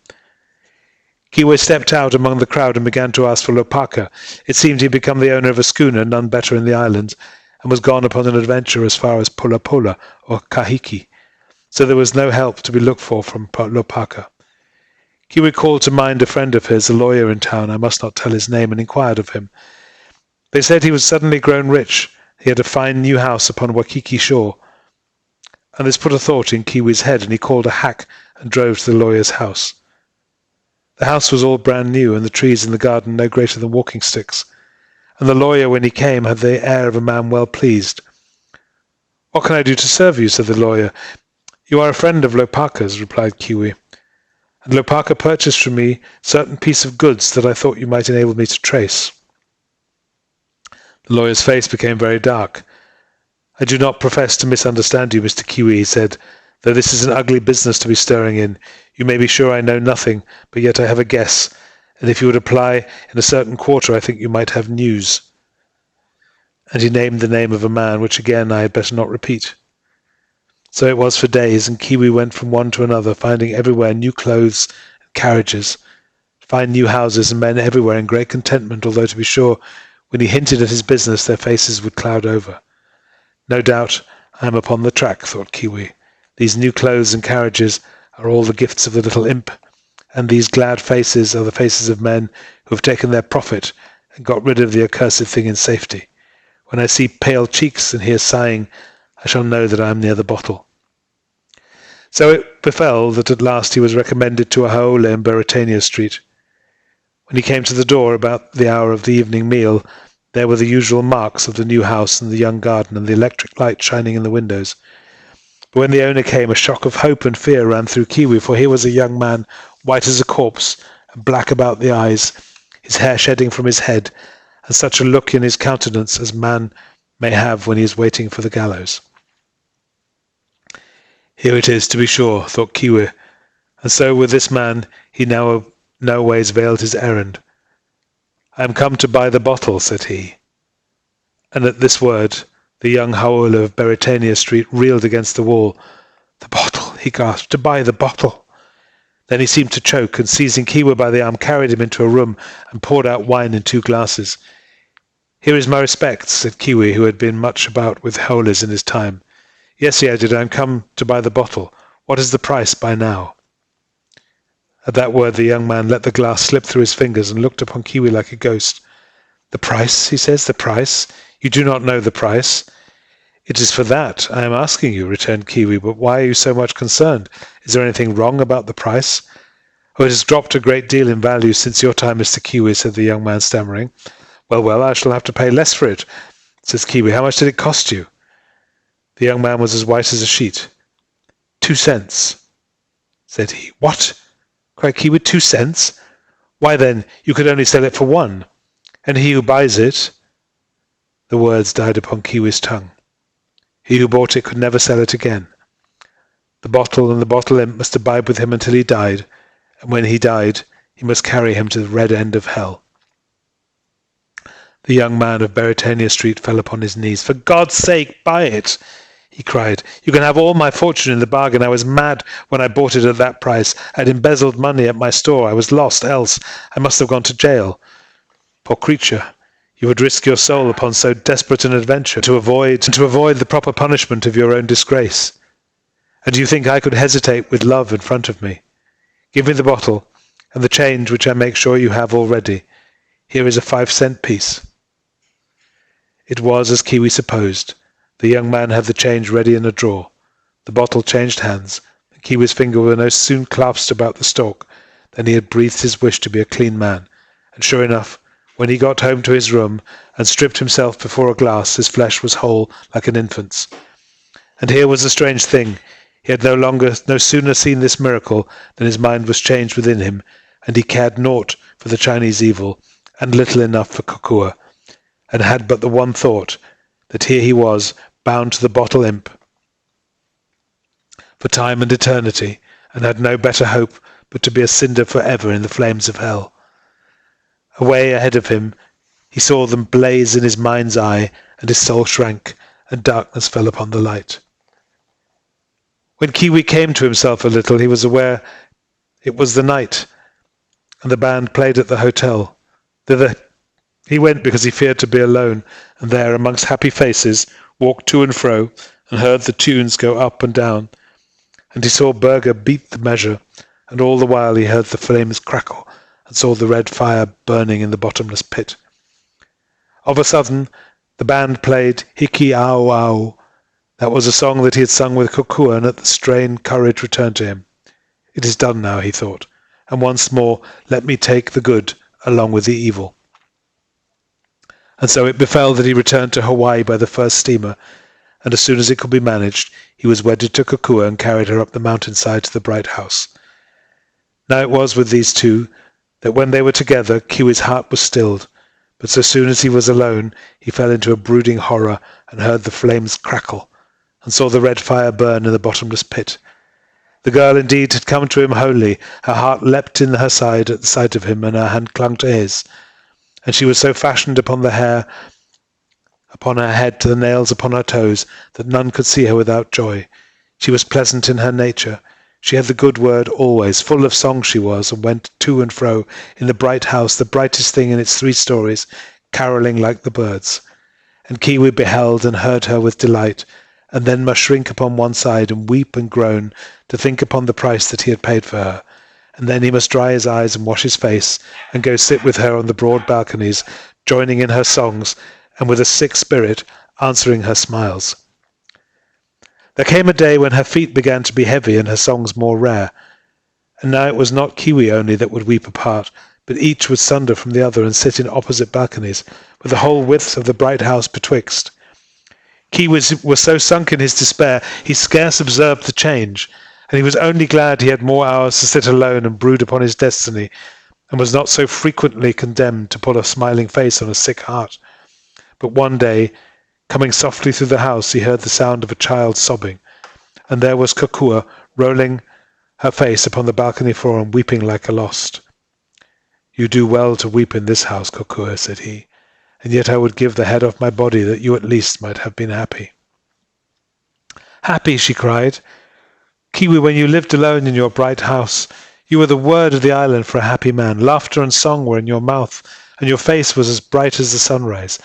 Kiwi stepped out among the crowd and began to ask for Lopaka. It seemed he had become the owner of a schooner, none better in the island, and was gone upon an adventure as far as Pulapola or Kahiki, so there was no help to be looked for from Lopaka. Kiwi called to mind a friend of his, a lawyer in town, I must not tell his name, and inquired of him. They said he was suddenly grown rich, He had a fine new house upon Waikiki shore. And this put a thought in Kiwi's head, and he called a hack and drove to the lawyer's house. The house was all brand new, and the trees in the garden no greater than walking sticks. And the lawyer, when he came, had the air of a man well pleased. "What can I do to serve you?" said the lawyer. "You are a friend of Lopaka's," replied Kiwi. "And Lopaka purchased from me certain piece of goods that I thought you might enable me to trace." The lawyer's face became very dark. "I do not profess to misunderstand you, Mr. Kiwi," he said, "though this is an ugly business to be stirring in. You may be sure I know nothing, but yet I have a guess, and if you would apply in a certain quarter, I think you might have news." And he named the name of a man, which again I had better not repeat. So it was for days, and Kiwi went from one to another, finding everywhere new clothes and carriages, fine new houses, and men everywhere in great contentment, although, to be sure, when he hinted at his business, their faces would cloud over. "No doubt I am upon the track," thought Kiwi. "These new clothes and carriages are all the gifts of the little imp, and these glad faces are the faces of men who have taken their profit and got rid of the accursed thing in safety. When I see pale cheeks and hear sighing, I shall know that I am near the bottle." So it befell that at last he was recommended to a haole in Beretania Street. When he came to the door about the hour of the evening meal, there were the usual marks of the new house and the young garden and the electric light shining in the windows. But when the owner came, a shock of hope and fear ran through Kiwi, for here was a young man, white as a corpse and black about the eyes, his hair shedding from his head, and such a look in his countenance as man may have when he is waiting for the gallows. "Here it is, to be sure," thought Kiwi, and so with this man he now no ways veiled his errand. "I am come to buy the bottle," said he. And at this word the young haole of Beretania Street reeled against the wall. "The bottle," he gasped, "to buy the bottle." Then he seemed to choke, and seizing Kiwi by the arm, carried him into a room and poured out wine in 2 glasses. "Here is my respects," said Kiwi, who had been much about with haoles in his time. "Yes," he added, "I am come to buy the bottle. What is the price by now?" At that word the young man let the glass slip through his fingers and looked upon Kiwi like a ghost. "The price," he says, "the price? You do not know the price?" "It is for that I am asking you," returned Kiwi, "but why are you so much concerned? Is there anything wrong about the price?" "Oh, it has dropped a great deal in value since your time, Mr. Kiwi," said the young man, stammering. Well, I shall have to pay less for it," says Kiwi. "How much did it cost you?" The young man was as white as a sheet. 2 cents, said he. "What?" cried Kiwi. 2 cents? Why then, you could only sell it for 1. And he who buys it... The words died upon Kiwi's tongue. He who bought it could never sell it again. The bottle and the bottle imp must abide with him until he died, and when he died, he must carry him to the red end of hell. The young man of Beretania Street fell upon his knees. "For God's sake, buy it!" he cried. "You can have all my fortune in the bargain. I was mad when I bought it at that price. I had embezzled money at my store. I was lost, else I must have gone to jail. Poor creature, you would risk your soul upon so desperate an adventure to avoid the proper punishment of your own disgrace. And do you think I could hesitate with love in front of me? Give me the bottle, and the change which I make sure you have already. Here is a 5-cent piece." It was as Kiwi supposed. The young man had the change ready in a drawer. The bottle changed hands, and Kiwi's finger were no sooner clasped about the stalk than he had breathed his wish to be a clean man, and sure enough, when he got home to his room and stripped himself before a glass, his flesh was whole like an infant's. And here was the strange thing. He had no sooner seen this miracle than his mind was changed within him, and he cared naught for the Chinese evil, and little enough for Kokua, and had but the one thought, that here he was, bound to the bottle imp for time and eternity, and had no better hope but to be a cinder for ever in the flames of hell. Away ahead of him he saw them blaze in his mind's eye, and his soul shrank, and darkness fell upon the light. When Kiwi came to himself a little, he was aware it was the night, and the band played at the hotel. Thither he went because he feared to be alone, and there, amongst happy faces, walked to and fro, and heard the tunes go up and down. And he saw Berger beat the measure, and all the while he heard the flames crackle, and saw the red fire burning in the bottomless pit. Of a sudden, The band played Hiki Au Au. That was a song that he had sung with Kokua, and at the strain courage returned to him. It is done now, he thought, and once more let me take the good along with the evil. And so it befell that he returned to Hawaii by the first steamer, and as soon as it could be managed, he was wedded to Kokua and carried her up the mountainside to the bright house. Now it was with these two that when they were together, Kiwi's heart was stilled, but so soon as he was alone, he fell into a brooding horror and heard the flames crackle, and saw the red fire burn in the bottomless pit. The girl indeed had come to him wholly. Her heart leapt in her side at the sight of him, and her hand clung to his. And she was so fashioned upon the hair upon her head to the nails upon her toes, that none could see her without joy. She was pleasant in her nature. She had the good word always. Full of song she was, and went to and fro in the bright house, the brightest thing in its 3 stories, carolling like the birds. And Kiwi beheld and heard her with delight, and then must shrink upon one side and weep and groan to think upon the price that he had paid for her. And then he must dry his eyes and wash his face, and go sit with her on the broad balconies, joining in her songs, and with a sick spirit answering her smiles. There came a day when her feet began to be heavy and her songs more rare. And now it was not Kiwi only that would weep apart, but each would sunder from the other and sit in opposite balconies, with the whole width of the bright house betwixt. Kiwi was so sunk in his despair he scarce observed the change, and he was only glad he had more hours to sit alone and brood upon his destiny, and was not so frequently condemned to put a smiling face on a sick heart. But one day, coming softly through the house, he heard the sound of a child sobbing, and there was Kokua rolling her face upon the balcony floor and weeping like a lost. "You do well to weep in this house, Kokua," said he, "and yet I would give the head off my body that you at least might have been happy." "Happy!" she cried. "Kiwi, when you lived alone in your bright house, you were the word of the island for a happy man. Laughter and song were in your mouth, and your face was as bright as the sunrise.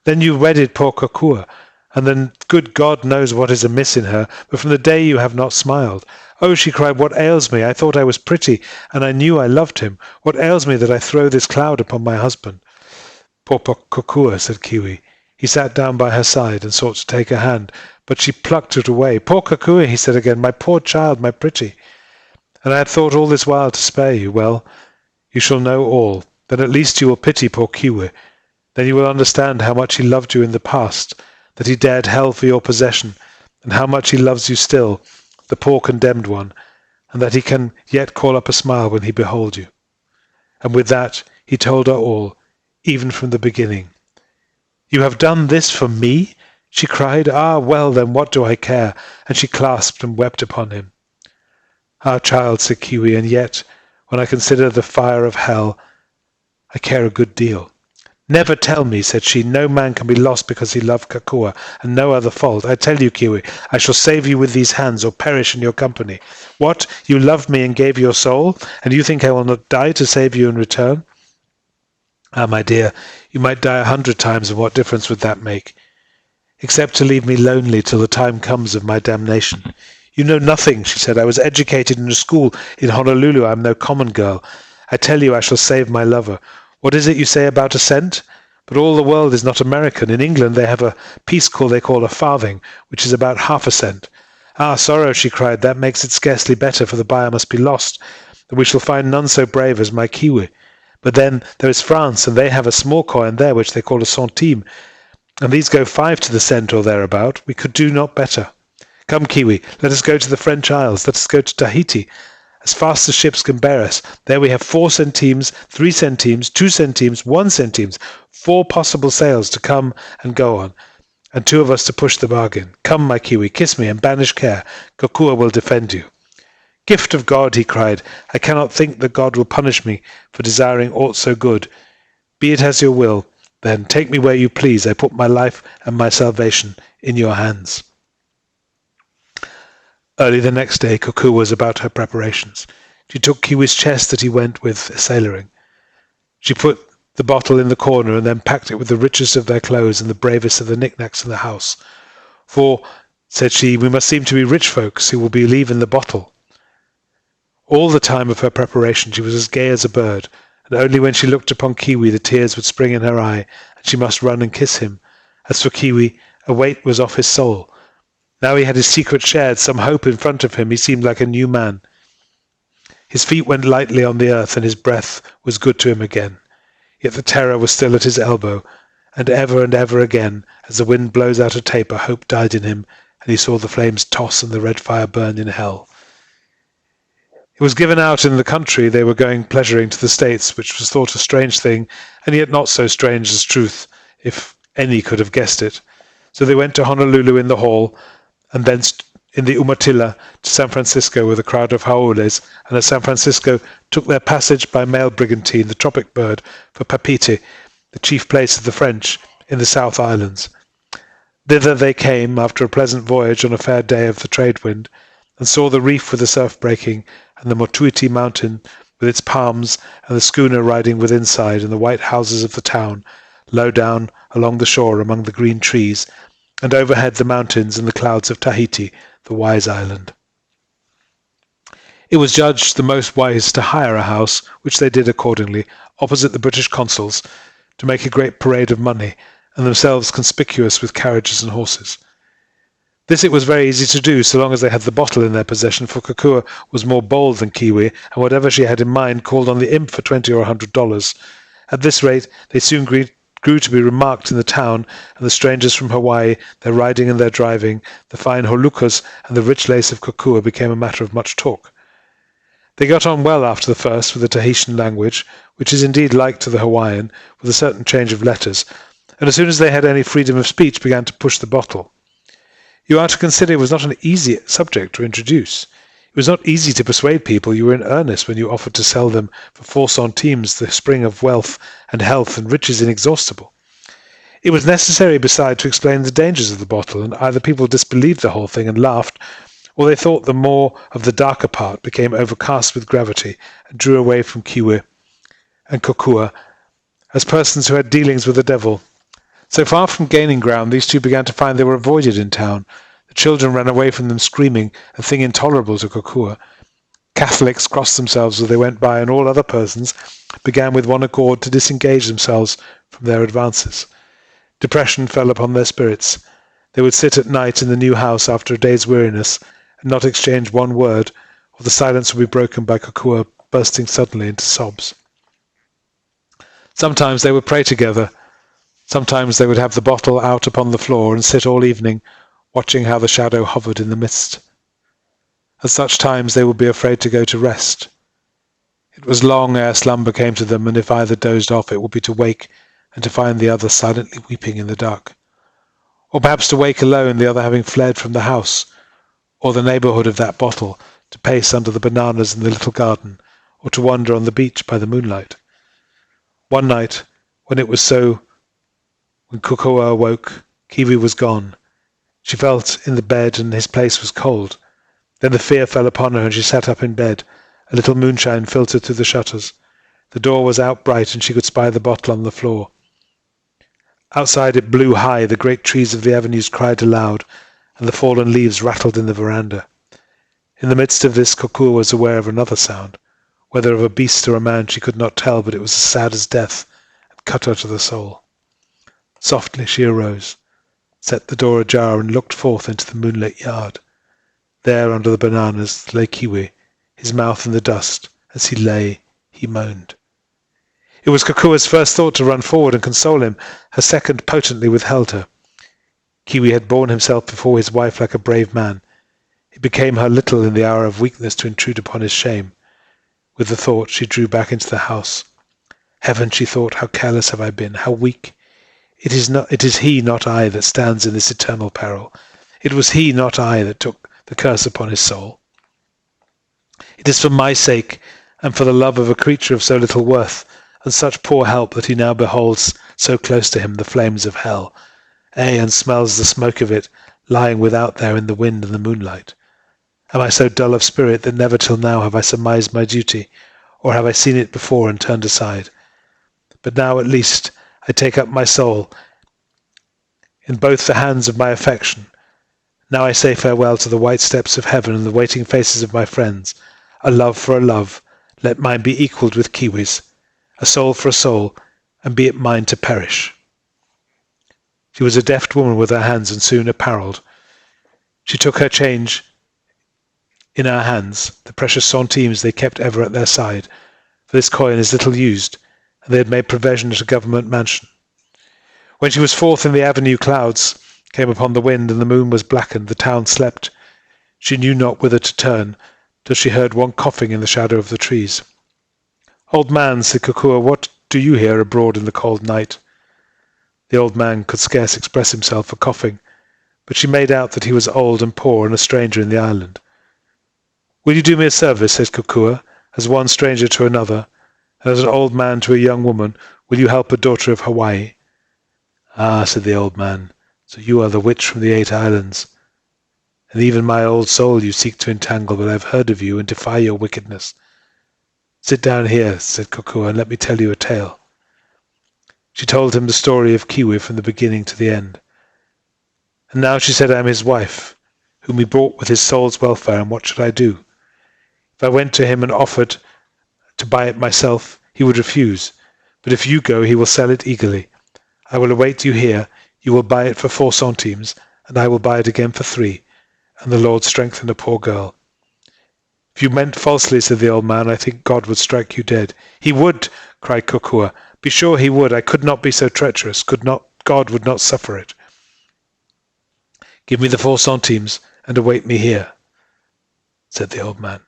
Then you wedded poor Kokua, and then good God knows what is amiss in her, but from the day you have not smiled. Oh," she cried, "what ails me? I thought I was pretty, and I knew I loved him. What ails me that I throw this cloud upon my husband?" "Poor Kokua," said Kiwi. He sat down by her side and sought to take her hand, but she plucked it away. "Poor Kokua," he said again, "my poor child, my pretty. And I had thought all this while to spare you. Well, you shall know all. Then at least you will pity poor Kiwi. Then you will understand how much he loved you in the past, that he dared hell for your possession, and how much he loves you still, the poor condemned one, and that he can yet call up a smile when he beholds you." And with that he told her all, even from the beginning. "You have done this for me?" she cried. "Ah, well, then what do I care?" And she clasped and wept upon him. "Ah, child," said Kiwi, "and yet, when I consider the fire of hell, I care a good deal." "Never tell me," said she. "No man can be lost because he loved Kokua, and no other fault. I tell you, Kiwi, I shall save you with these hands, or perish in your company. What? You loved me and gave your soul, and you think I will not die to save you in return? Ah, my dear, you might die 100 times, and what difference would that make? Except to leave me lonely till the time comes of my damnation. You know nothing," she said. "I was educated in a school in Honolulu. I am no common girl. I tell you I shall save my lover. What is it you say about a cent? But all the world is not American. In England they have a piece they call a farthing, which is about half a cent." "Ah, sorrow," she cried, "that makes it scarcely better, for the buyer must be lost, and we shall find none so brave as my Kiwi. But then there is France, and they have a small coin there which they call a centime, and these go 5 to the cent or thereabout. We could do not better. Come, Kiwi, let us go to the French Isles. Let us go to Tahiti. As fast as ships can bear us. There we have 4 centimes, 3 centimes, 2 centimes, 1 centimes, 4 possible sails to come and go on, and 2 of us to push the bargain. Come, my Kiwi, kiss me and banish care. Kokua will defend you." "Gift of God," he cried, "I cannot think that God will punish me for desiring aught so good. Be it as your will, then. Take me where you please. I put my life and my salvation in your hands." Early the next day, Kokua was about her preparations. She took Kiwi's chest that he went with sailoring. She put the bottle in the corner and then packed it with the richest of their clothes and the bravest of the knickknacks in the house. "For," said she, "we must seem to be rich folks who will believe in the bottle." All the time of her preparation she was as gay as a bird, and only when she looked upon Kiwi the tears would spring in her eye, and she must run and kiss him. As for Kiwi, a weight was off his soul. Now he had his secret shared, some hope in front of him. He seemed like a new man. His feet went lightly on the earth, and his breath was good to him again. Yet the terror was still at his elbow, and ever again, as the wind blows out a taper, hope died in him, and he saw the flames toss and the red fire burn in hell. It was given out in the country they were going pleasuring to the States, which was thought a strange thing, and yet not so strange as truth, if any could have guessed it. So they went to Honolulu in the Hall, and thence in the Umatilla to San Francisco with a crowd of Haules, and at San Francisco took their passage by mail brigantine, the Tropic Bird, for Papeete, the chief place of the French in the South Islands. Thither they came, after a pleasant voyage on a fair day of the trade wind, and saw the reef with the surf breaking, and the Motuiti mountain with its palms, and the schooner riding within side, and the white houses of the town, low down along the shore among the green trees, and overhead the mountains and the clouds of Tahiti, the wise island. It was judged the most wise to hire a house, which they did accordingly, opposite the British consuls, to make a great parade of money, and themselves conspicuous with carriages and horses. This it was very easy to do, so long as they had the bottle in their possession, for Kokua was more bold than Kiwi, and whatever she had in mind called on the imp for $20 or $100. At this rate, they soon grew to be remarked in the town, and the strangers from Hawaii, their riding and their driving, the fine holukas and the rich lace of Kokua became a matter of much talk. They got on well after the first with the Tahitian language, which is indeed like to the Hawaiian, with a certain change of letters, and as soon as they had any freedom of speech began to push the bottle. You are to consider it was not an easy subject to introduce. It was not easy to persuade people you were in earnest when you offered to sell them for 4 centimes the spring of wealth and health and riches inexhaustible. It was necessary, beside, to explain the dangers of the bottle, and either people disbelieved the whole thing and laughed, or they thought the more of the darker part became overcast with gravity and drew away from Kiwi and Kokua as persons who had dealings with the devil. So far from gaining ground, these two began to find they were avoided in town. The children ran away from them screaming, a thing intolerable to Kokua. Catholics crossed themselves as they went by, and all other persons began with one accord to disengage themselves from their advances. Depression fell upon their spirits. They would sit at night in the new house after a day's weariness, and not exchange one word, or the silence would be broken by Kokua bursting suddenly into sobs. Sometimes they would pray together. Sometimes they would have the bottle out upon the floor and sit all evening, watching how the shadow hovered in the mist. At such times they would be afraid to go to rest. It was long ere slumber came to them, and if either dozed off, it would be to wake and to find the other silently weeping in the dark. Or perhaps to wake alone, the other having fled from the house, or the neighbourhood of that bottle, to pace under the bananas in the little garden, or to wander on the beach by the moonlight. One night, when Kokua awoke, Kiwi was gone. She felt in the bed, and his place was cold. Then the fear fell upon her, and she sat up in bed. A little moonshine filtered through the shutters. The door was out bright, and she could spy the bottle on the floor. Outside it blew high, the great trees of the avenues cried aloud, and the fallen leaves rattled in the veranda. In the midst of this, Kokua was aware of another sound. Whether of a beast or a man she could not tell, but it was as sad as death, and cut her to the soul. Softly she arose, set the door ajar, and looked forth into the moonlit yard. There, under the bananas, lay Kiwi, his mouth in the dust. As he lay, he moaned. It was Kokua's first thought to run forward and console him. Her second potently withheld her. Kiwi had borne himself before his wife like a brave man. It became her little in the hour of weakness to intrude upon his shame. With the thought, she drew back into the house. Heaven, she thought, how careless have I been, how weak. It is he, not I, that stands in this eternal peril. It was he, not I, that took the curse upon his soul. It is for my sake, and for the love of a creature of so little worth, and such poor help, that he now beholds so close to him the flames of hell, and smells the smoke of it, lying without there in the wind and the moonlight. Am I so dull of spirit that never till now have I surmised my duty, or have I seen it before and turned aside? But now at least I take up my soul in both the hands of my affection. Now I say farewell to the white steps of heaven and the waiting faces of my friends. A love for a love, let mine be equalled with Kiwi's. A soul for a soul, and be it mine to perish. She was a deft woman with her hands and soon apparelled. She took her change in her hands, the precious centimes they kept ever at their side, for this coin is little used, and they had made provision at a government mansion. When she was forth in the avenue, clouds came upon the wind, and the moon was blackened, the town slept. She knew not whither to turn, till she heard one coughing in the shadow of the trees. "Old man," said Kokua, "what do you here abroad in the cold night?" The old man could scarce express himself for coughing, but she made out that he was old and poor and a stranger in the island. "Will you do me a service?" said Kokua, "as one stranger to another, and as an old man to a young woman, will you help a daughter of Hawaii?" "Ah," said the old man, "so you are the witch from the 8 islands, and even my old soul you seek to entangle, but I have heard of you and defy your wickedness." "Sit down here," said Kokua, "and let me tell you a tale." She told him the story of Keewee from the beginning to the end. "And now," she said, "I am his wife, whom he bought with his soul's welfare, and what should I do? If I went to him and offered to buy it myself, he would refuse. But if you go, he will sell it eagerly. I will await you here. You will buy it for 4 centimes, and I will buy it again for 3, and the Lord strengthen a poor girl." "If you meant falsely," said the old man, "I think God would strike you dead." "He would," cried Kokua. "Be sure he would. I could not be so treacherous. God would not suffer it." "Give me the 4 centimes, and await me here," said the old man.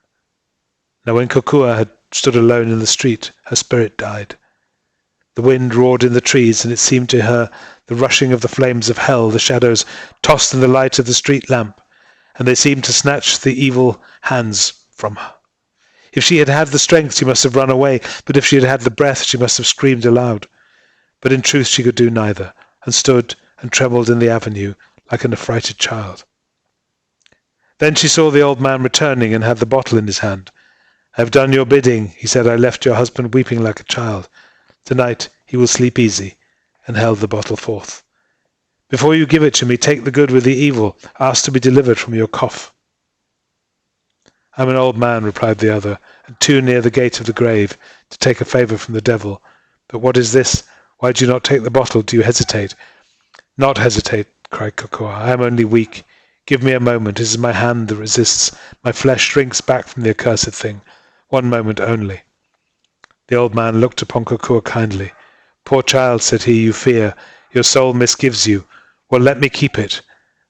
Now when Kokua had stood alone in the street, her spirit died. The wind roared in the trees, and it seemed to her the rushing of the flames of hell. The shadows tossed in the light of the street lamp, and they seemed to snatch the evil hands from her. If she had had the strength, she must have run away, but if she had had the breath, she must have screamed aloud. But in truth she could do neither, and stood and trembled in the avenue like an affrighted child. Then she saw the old man returning, and had the bottle in his hand. "I have done your bidding," he said. "I left your husband weeping like a child. Tonight he will sleep easy," and held the bottle forth. "Before you give it to me, take the good with the evil. Ask to be delivered from your cough." "I am an old man," replied the other, "and too near the gate of the grave to take a favour from the devil. But what is this? Why do you not take the bottle? Do you hesitate?" "Not hesitate," cried Kokua. "I am only weak. Give me a moment. It is my hand that resists. My flesh shrinks back from the accursed thing. One moment only." The old man looked upon Kokua kindly. "Poor child," said he, "you fear. Your soul misgives you. Well, let me keep it.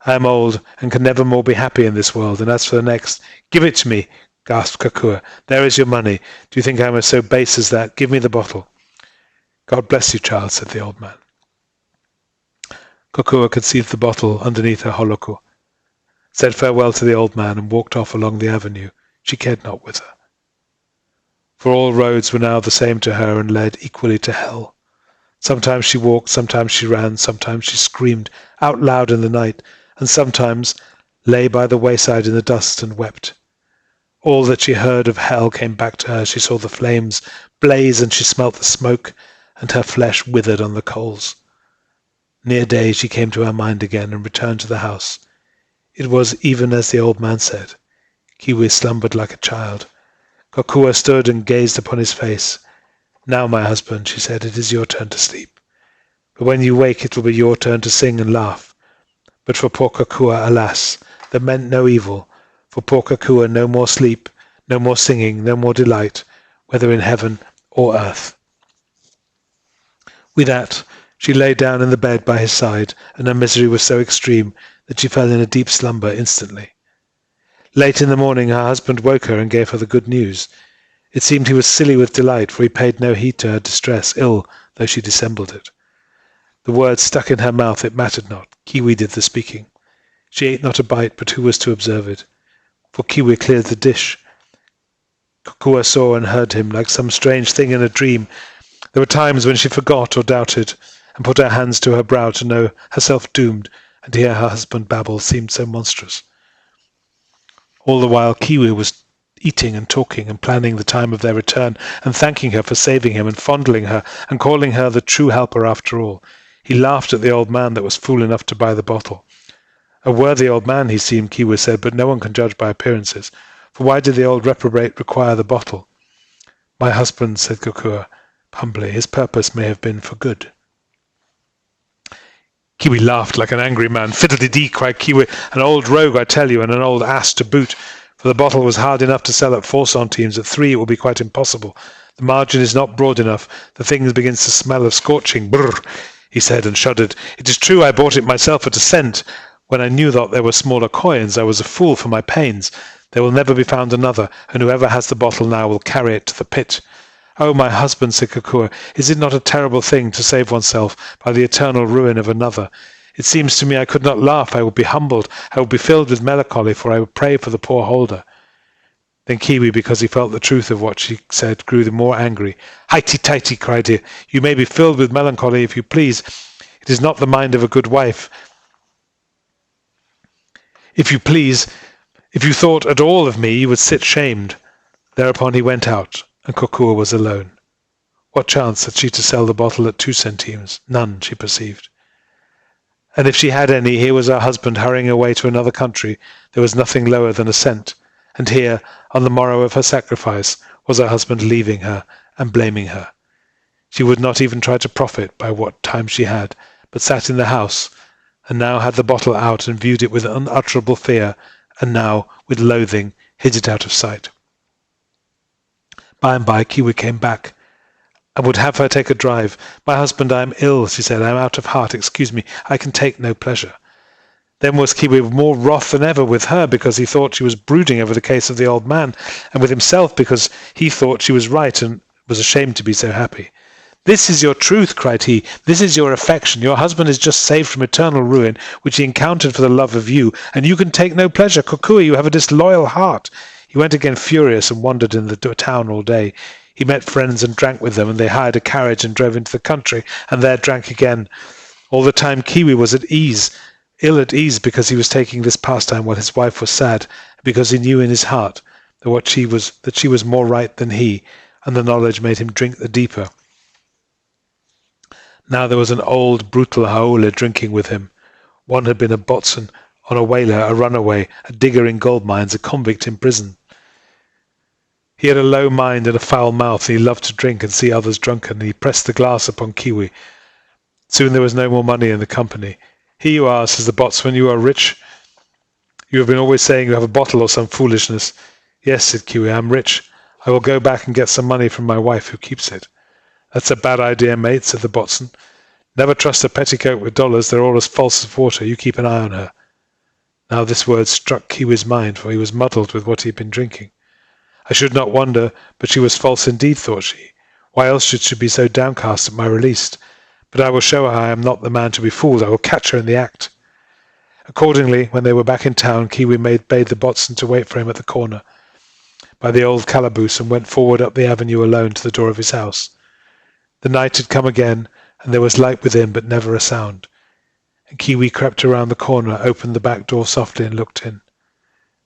I am old, and can never more be happy in this world, and as for the next—" "Give it to me," gasped Kokua. "There is your money. Do you think I am so base as that? Give me the bottle." "God bless you, child," said the old man. Kokua could see the bottle underneath her holoku, said farewell to the old man, and walked off along the avenue. She cared not whither. For all roads were now the same to her, and led equally to hell. Sometimes she walked, sometimes she ran, sometimes she screamed out loud in the night, and sometimes lay by the wayside in the dust and wept. All that she heard of hell came back to her. She saw the flames blaze, and she smelt the smoke, and her flesh withered on the coals. Near day she came to her mind again, and returned to the house. It was even as the old man said. Keewee slumbered like a child. Kokua stood and gazed upon his face. "Now, my husband," she said, "it is your turn to sleep. But when you wake, it will be your turn to sing and laugh." But for poor Kokua, alas, that meant no evil. For poor Kokua, no more sleep, no more singing, no more delight, whether in heaven or earth. With that, she lay down in the bed by his side, and her misery was so extreme that she fell in a deep slumber instantly. Late in the morning her husband woke her and gave her the good news. It seemed he was silly with delight, for he paid no heed to her distress, ill though she dissembled it. The words stuck in her mouth, it mattered not. Keewee did the speaking. She ate not a bite, but who was to observe it? For Keewee cleared the dish. Kokua saw and heard him like some strange thing in a dream. There were times when she forgot or doubted, and put her hands to her brow to know herself doomed, and to hear her husband babble seemed so monstrous. All the while Keewee was eating and talking and planning the time of their return, and thanking her for saving him, and fondling her, and calling her the true helper after all. He laughed at the old man that was fool enough to buy the bottle. A worthy old man he seemed, Keewee said, but no one can judge by appearances. For why did the old reprobate require the bottle? "My husband," said Kokua humbly, "his purpose may have been for good." Kiwi laughed like an angry man. "Fiddle-de-dee," cried Kiwi. "An old rogue, I tell you, and an old ass to boot. For the bottle was hard enough to sell at 4 centimes. At 3 it will be quite impossible. The margin is not broad enough. The thing begins to smell of scorching. Brr," he said and shuddered. "It is true I bought it myself at a cent. When I knew that there were smaller coins, I was a fool for my pains. There will never be found another, and whoever has the bottle now will carry it to the pit." "Oh, my husband," said Kokua, "is it not a terrible thing to save oneself by the eternal ruin of another? It seems to me I could not laugh. I would be humbled. I would be filled with melancholy, for I would pray for the poor holder." Then Kiwi, because he felt the truth of what she said, grew the more angry. "Highty-tighty," cried he. "You may be filled with melancholy if you please. It is not the mind of a good wife. If you please, if you thought at all of me, you would sit shamed." Thereupon he went out, and Kokua was alone. What chance had she to sell the bottle at 2 centimes? None, she perceived. And if she had any, here was her husband hurrying away to another country. There was nothing lower than a cent. And here, on the morrow of her sacrifice, was her husband leaving her and blaming her. She would not even try to profit by what time she had, but sat in the house, and now had the bottle out and viewed it with unutterable fear, and now, with loathing, hid it out of sight. By and by Kiwi came back. I would have her take a drive. "My husband, I am ill," she said. "I am out of heart. Excuse me. I can take no pleasure." Then was Kiwi more wroth than ever with her because he thought she was brooding over the case of the old man, and with himself because he thought she was right and was ashamed to be so happy. "This is your truth," cried he. "This is your affection. Your husband is just saved from eternal ruin, which he encountered for the love of you, and you can take no pleasure. Kokua, you have a disloyal heart." He went again furious and wandered in the town all day. He met friends and drank with them, and they hired a carriage and drove into the country, and there drank again. All the time Kiwi was at ease, ill at ease because he was taking this pastime while his wife was sad, because he knew in his heart that she was more right than he, and the knowledge made him drink the deeper. Now there was an old, brutal haole drinking with him. One had been a boatswain on a whaler, a runaway, a digger in gold mines, a convict in prison. He had a low mind and a foul mouth, and he loved to drink and see others drunken, and he pressed the glass upon Kiwi. Soon there was no more money in the company. "Here you are," says the boatswain. "You are rich. You have been always saying you have a bottle or some foolishness." "Yes," said Kiwi, "I am rich. I will go back and get some money from my wife who keeps it." "That's a bad idea, mate," said the boatswain. "Never trust a petticoat with dollars. They're all as false as water. You keep an eye on her." Now this word struck Kiwi's mind, for he was muddled with what he had been drinking. "I should not wonder, but she was false indeed," thought she. "Why else should she be so downcast at my release? But I will show her I am not the man to be fooled. I will catch her in the act." Accordingly, when they were back in town, Kiwi bade the boatswain to wait for him at the corner by the old calaboose, and went forward up the avenue alone to the door of his house. The night had come again, and there was light within, but never a sound. And Kiwi crept around the corner, opened the back door softly, and looked in.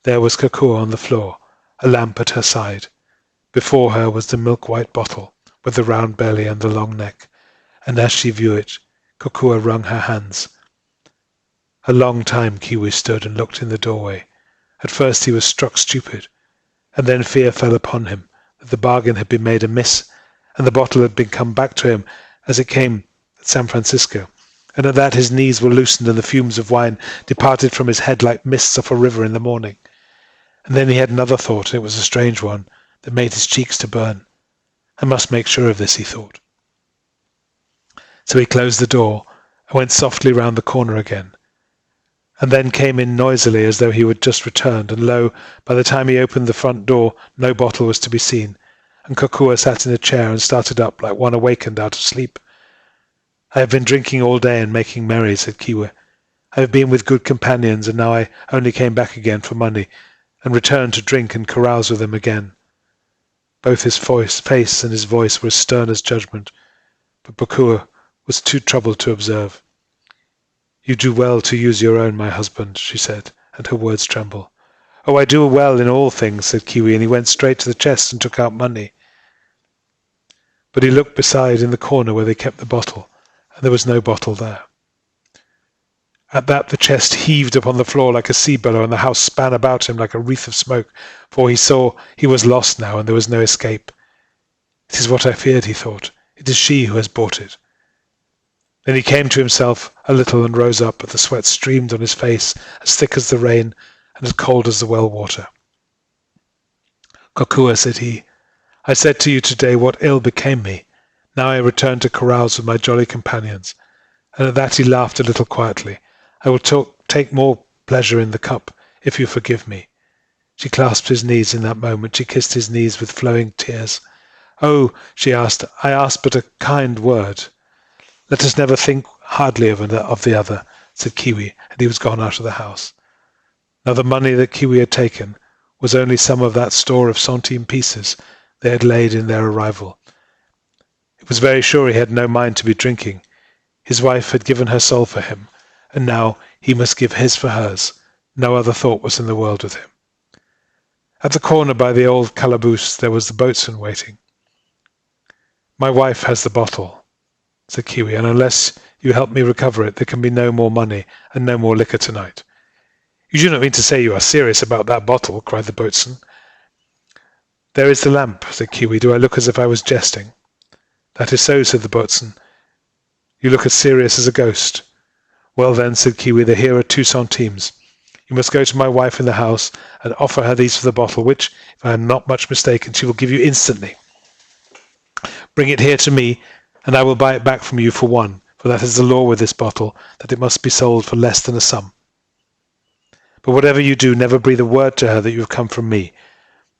There was Kokua on the floor, a lamp at her side. Before her was the milk-white bottle, with the round belly and the long neck, and as she viewed it, Kokua wrung her hands. A long time Kiwi stood and looked in the doorway. At first he was struck stupid, and then fear fell upon him that the bargain had been made amiss, and the bottle had been come back to him as it came at San Francisco, and at that his knees were loosened and the fumes of wine departed from his head like mists off a river in the morning. And then he had another thought, and it was a strange one, that made his cheeks to burn. "I must make sure of this," he thought. So he closed the door and went softly round the corner again, and then came in noisily as though he had just returned, and lo, by the time he opened the front door, no bottle was to be seen, and Kokua sat in a chair and started up like one awakened out of sleep. "I have been drinking all day and making merry," said Kiwi. "I have been with good companions, and now I only came back again for money, and returned to drink and carouse with them again." Both his face and his voice were as stern as judgment, but Kokua was too troubled to observe. "You do well to use your own, my husband," she said, and her words trembled. "Oh, I do well in all things," said Kiwi, and he went straight to the chest and took out money. But he looked beside in the corner where they kept the bottle, and there was no bottle there. At that the chest heaved upon the floor like a sea billow, and the house span about him like a wreath of smoke, for he saw he was lost now, and there was no escape. "It is what I feared," he thought. "It is she who has bought it." Then he came to himself a little and rose up, but the sweat streamed on his face, as thick as the rain and as cold as the well water. "Kokua," said he, "I said to you today what ill became me. Now I return to carouse with my jolly companions." And at that he laughed a little quietly. "I will take more pleasure in the cup, if you forgive me." She clasped his knees in that moment. She kissed his knees with flowing tears. "Oh," she asked, "I ask but a kind word." "Let us never think hardly of the other," said Kiwi, and he was gone out of the house. Now the money that Kiwi had taken was only some of that store of centime pieces they had laid in their arrival. It was very sure he had no mind to be drinking. His wife had given her soul for him, and now he must give his for hers. No other thought was in the world with him. At the corner by the old calaboose there was the boatswain waiting. "My wife has the bottle," said Kiwi, "and unless you help me recover it, there can be no more money and no more liquor tonight." "You do not mean to say you are serious about that bottle?" cried the boatswain. "There is the lamp," said Kiwi. "Do I look as if I was jesting?" "That is so," said the boatswain. "You look as serious as a ghost." "Well then," said Kiwi, "here are 2 centimes. You must go to my wife in the house and offer her these for the bottle, which, if I am not much mistaken, she will give you instantly. Bring it here to me, and I will buy it back from you for 1, for that is the law with this bottle, that it must be sold for less than a sum. But whatever you do, never breathe a word to her that you have come from me."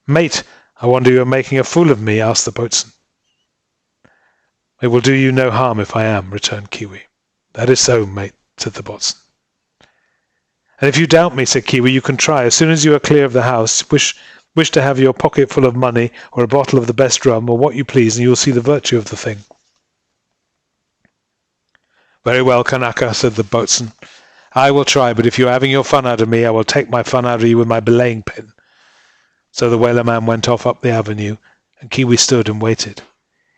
"Mate, I wonder you are making a fool of me," asked the boatswain. "It will do you no harm if I am," returned Kiwi. "That is so, mate," said the boatswain. "And if you doubt me," said Kiwi, "you can try. As soon as you are clear of the house, wish to have your pocket full of money, or a bottle of the best rum, or what you please, and you will see the virtue of the thing." "Very well, Kanaka," said the boatswain. "I will try, but if you are having your fun out of me, I will take my fun out of you with my belaying pin." So the whaler-man went off up the avenue, and Kiwi stood and waited.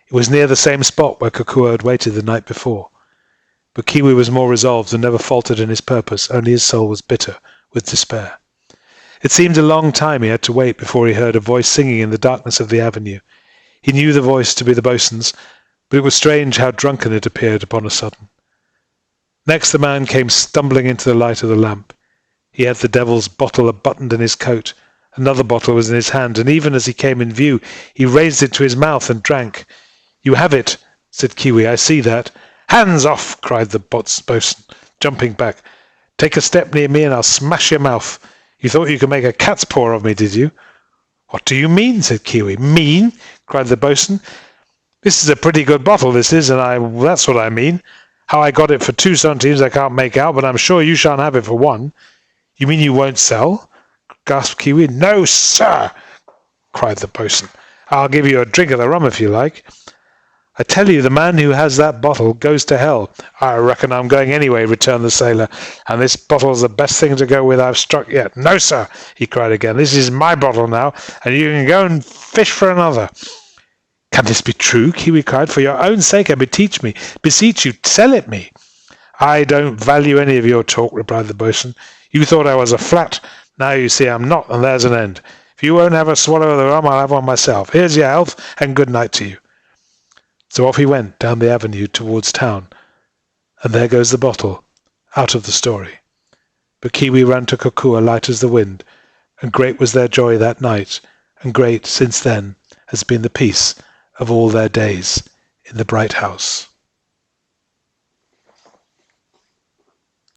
It was near the same spot where Kokua had waited the night before. But Kiwi was more resolved and never faltered in his purpose, only his soul was bitter with despair. It seemed a long time he had to wait before he heard a voice singing in the darkness of the avenue. He knew the voice to be the boatswain's, but it was strange how drunken it appeared upon a sudden. Next the man came stumbling into the light of the lamp. He had the devil's bottle buttoned in his coat. Another bottle was in his hand, and even as he came in view, he raised it to his mouth and drank. "You have it," said Kiwi. "I see that." "Hands off!" cried the boatswain, jumping back. "Take a step near me and I'll smash your mouth. You thought you could make a cat's paw of me, did you?" "What do you mean?" said Kiwi. "Mean?" cried the boatswain. "This is a pretty good bottle, this is, and that's what I mean. How I got it for 2 centimes I can't make out, but I'm sure you shan't have it for 1. "You mean you won't sell?" gasped Kiwi. "No, sir!" cried the boatswain. "I'll give you a drink of the rum if you like." "I tell you, the man who has that bottle goes to hell." "I reckon I'm going anyway," returned the sailor, "and this bottle's the best thing to go with I've struck yet." "No, sir!" he cried again. "This is my bottle now, and you can go and fish for another." "Can this be true?" Kiwi cried. "For your own sake, I beseech you, sell it me." "I don't value any of your talk," replied the boatswain. "You thought I was a flat. Now you see I'm not, and there's an end. If you won't have a swallow of the rum, I'll have one myself. Here's your health, and good night to you." So off he went down the avenue towards town, and there goes the bottle, out of the story. But Kiwi ran to Kokua light as the wind, and great was their joy that night, and great since then has been the peace of all their days in the bright house.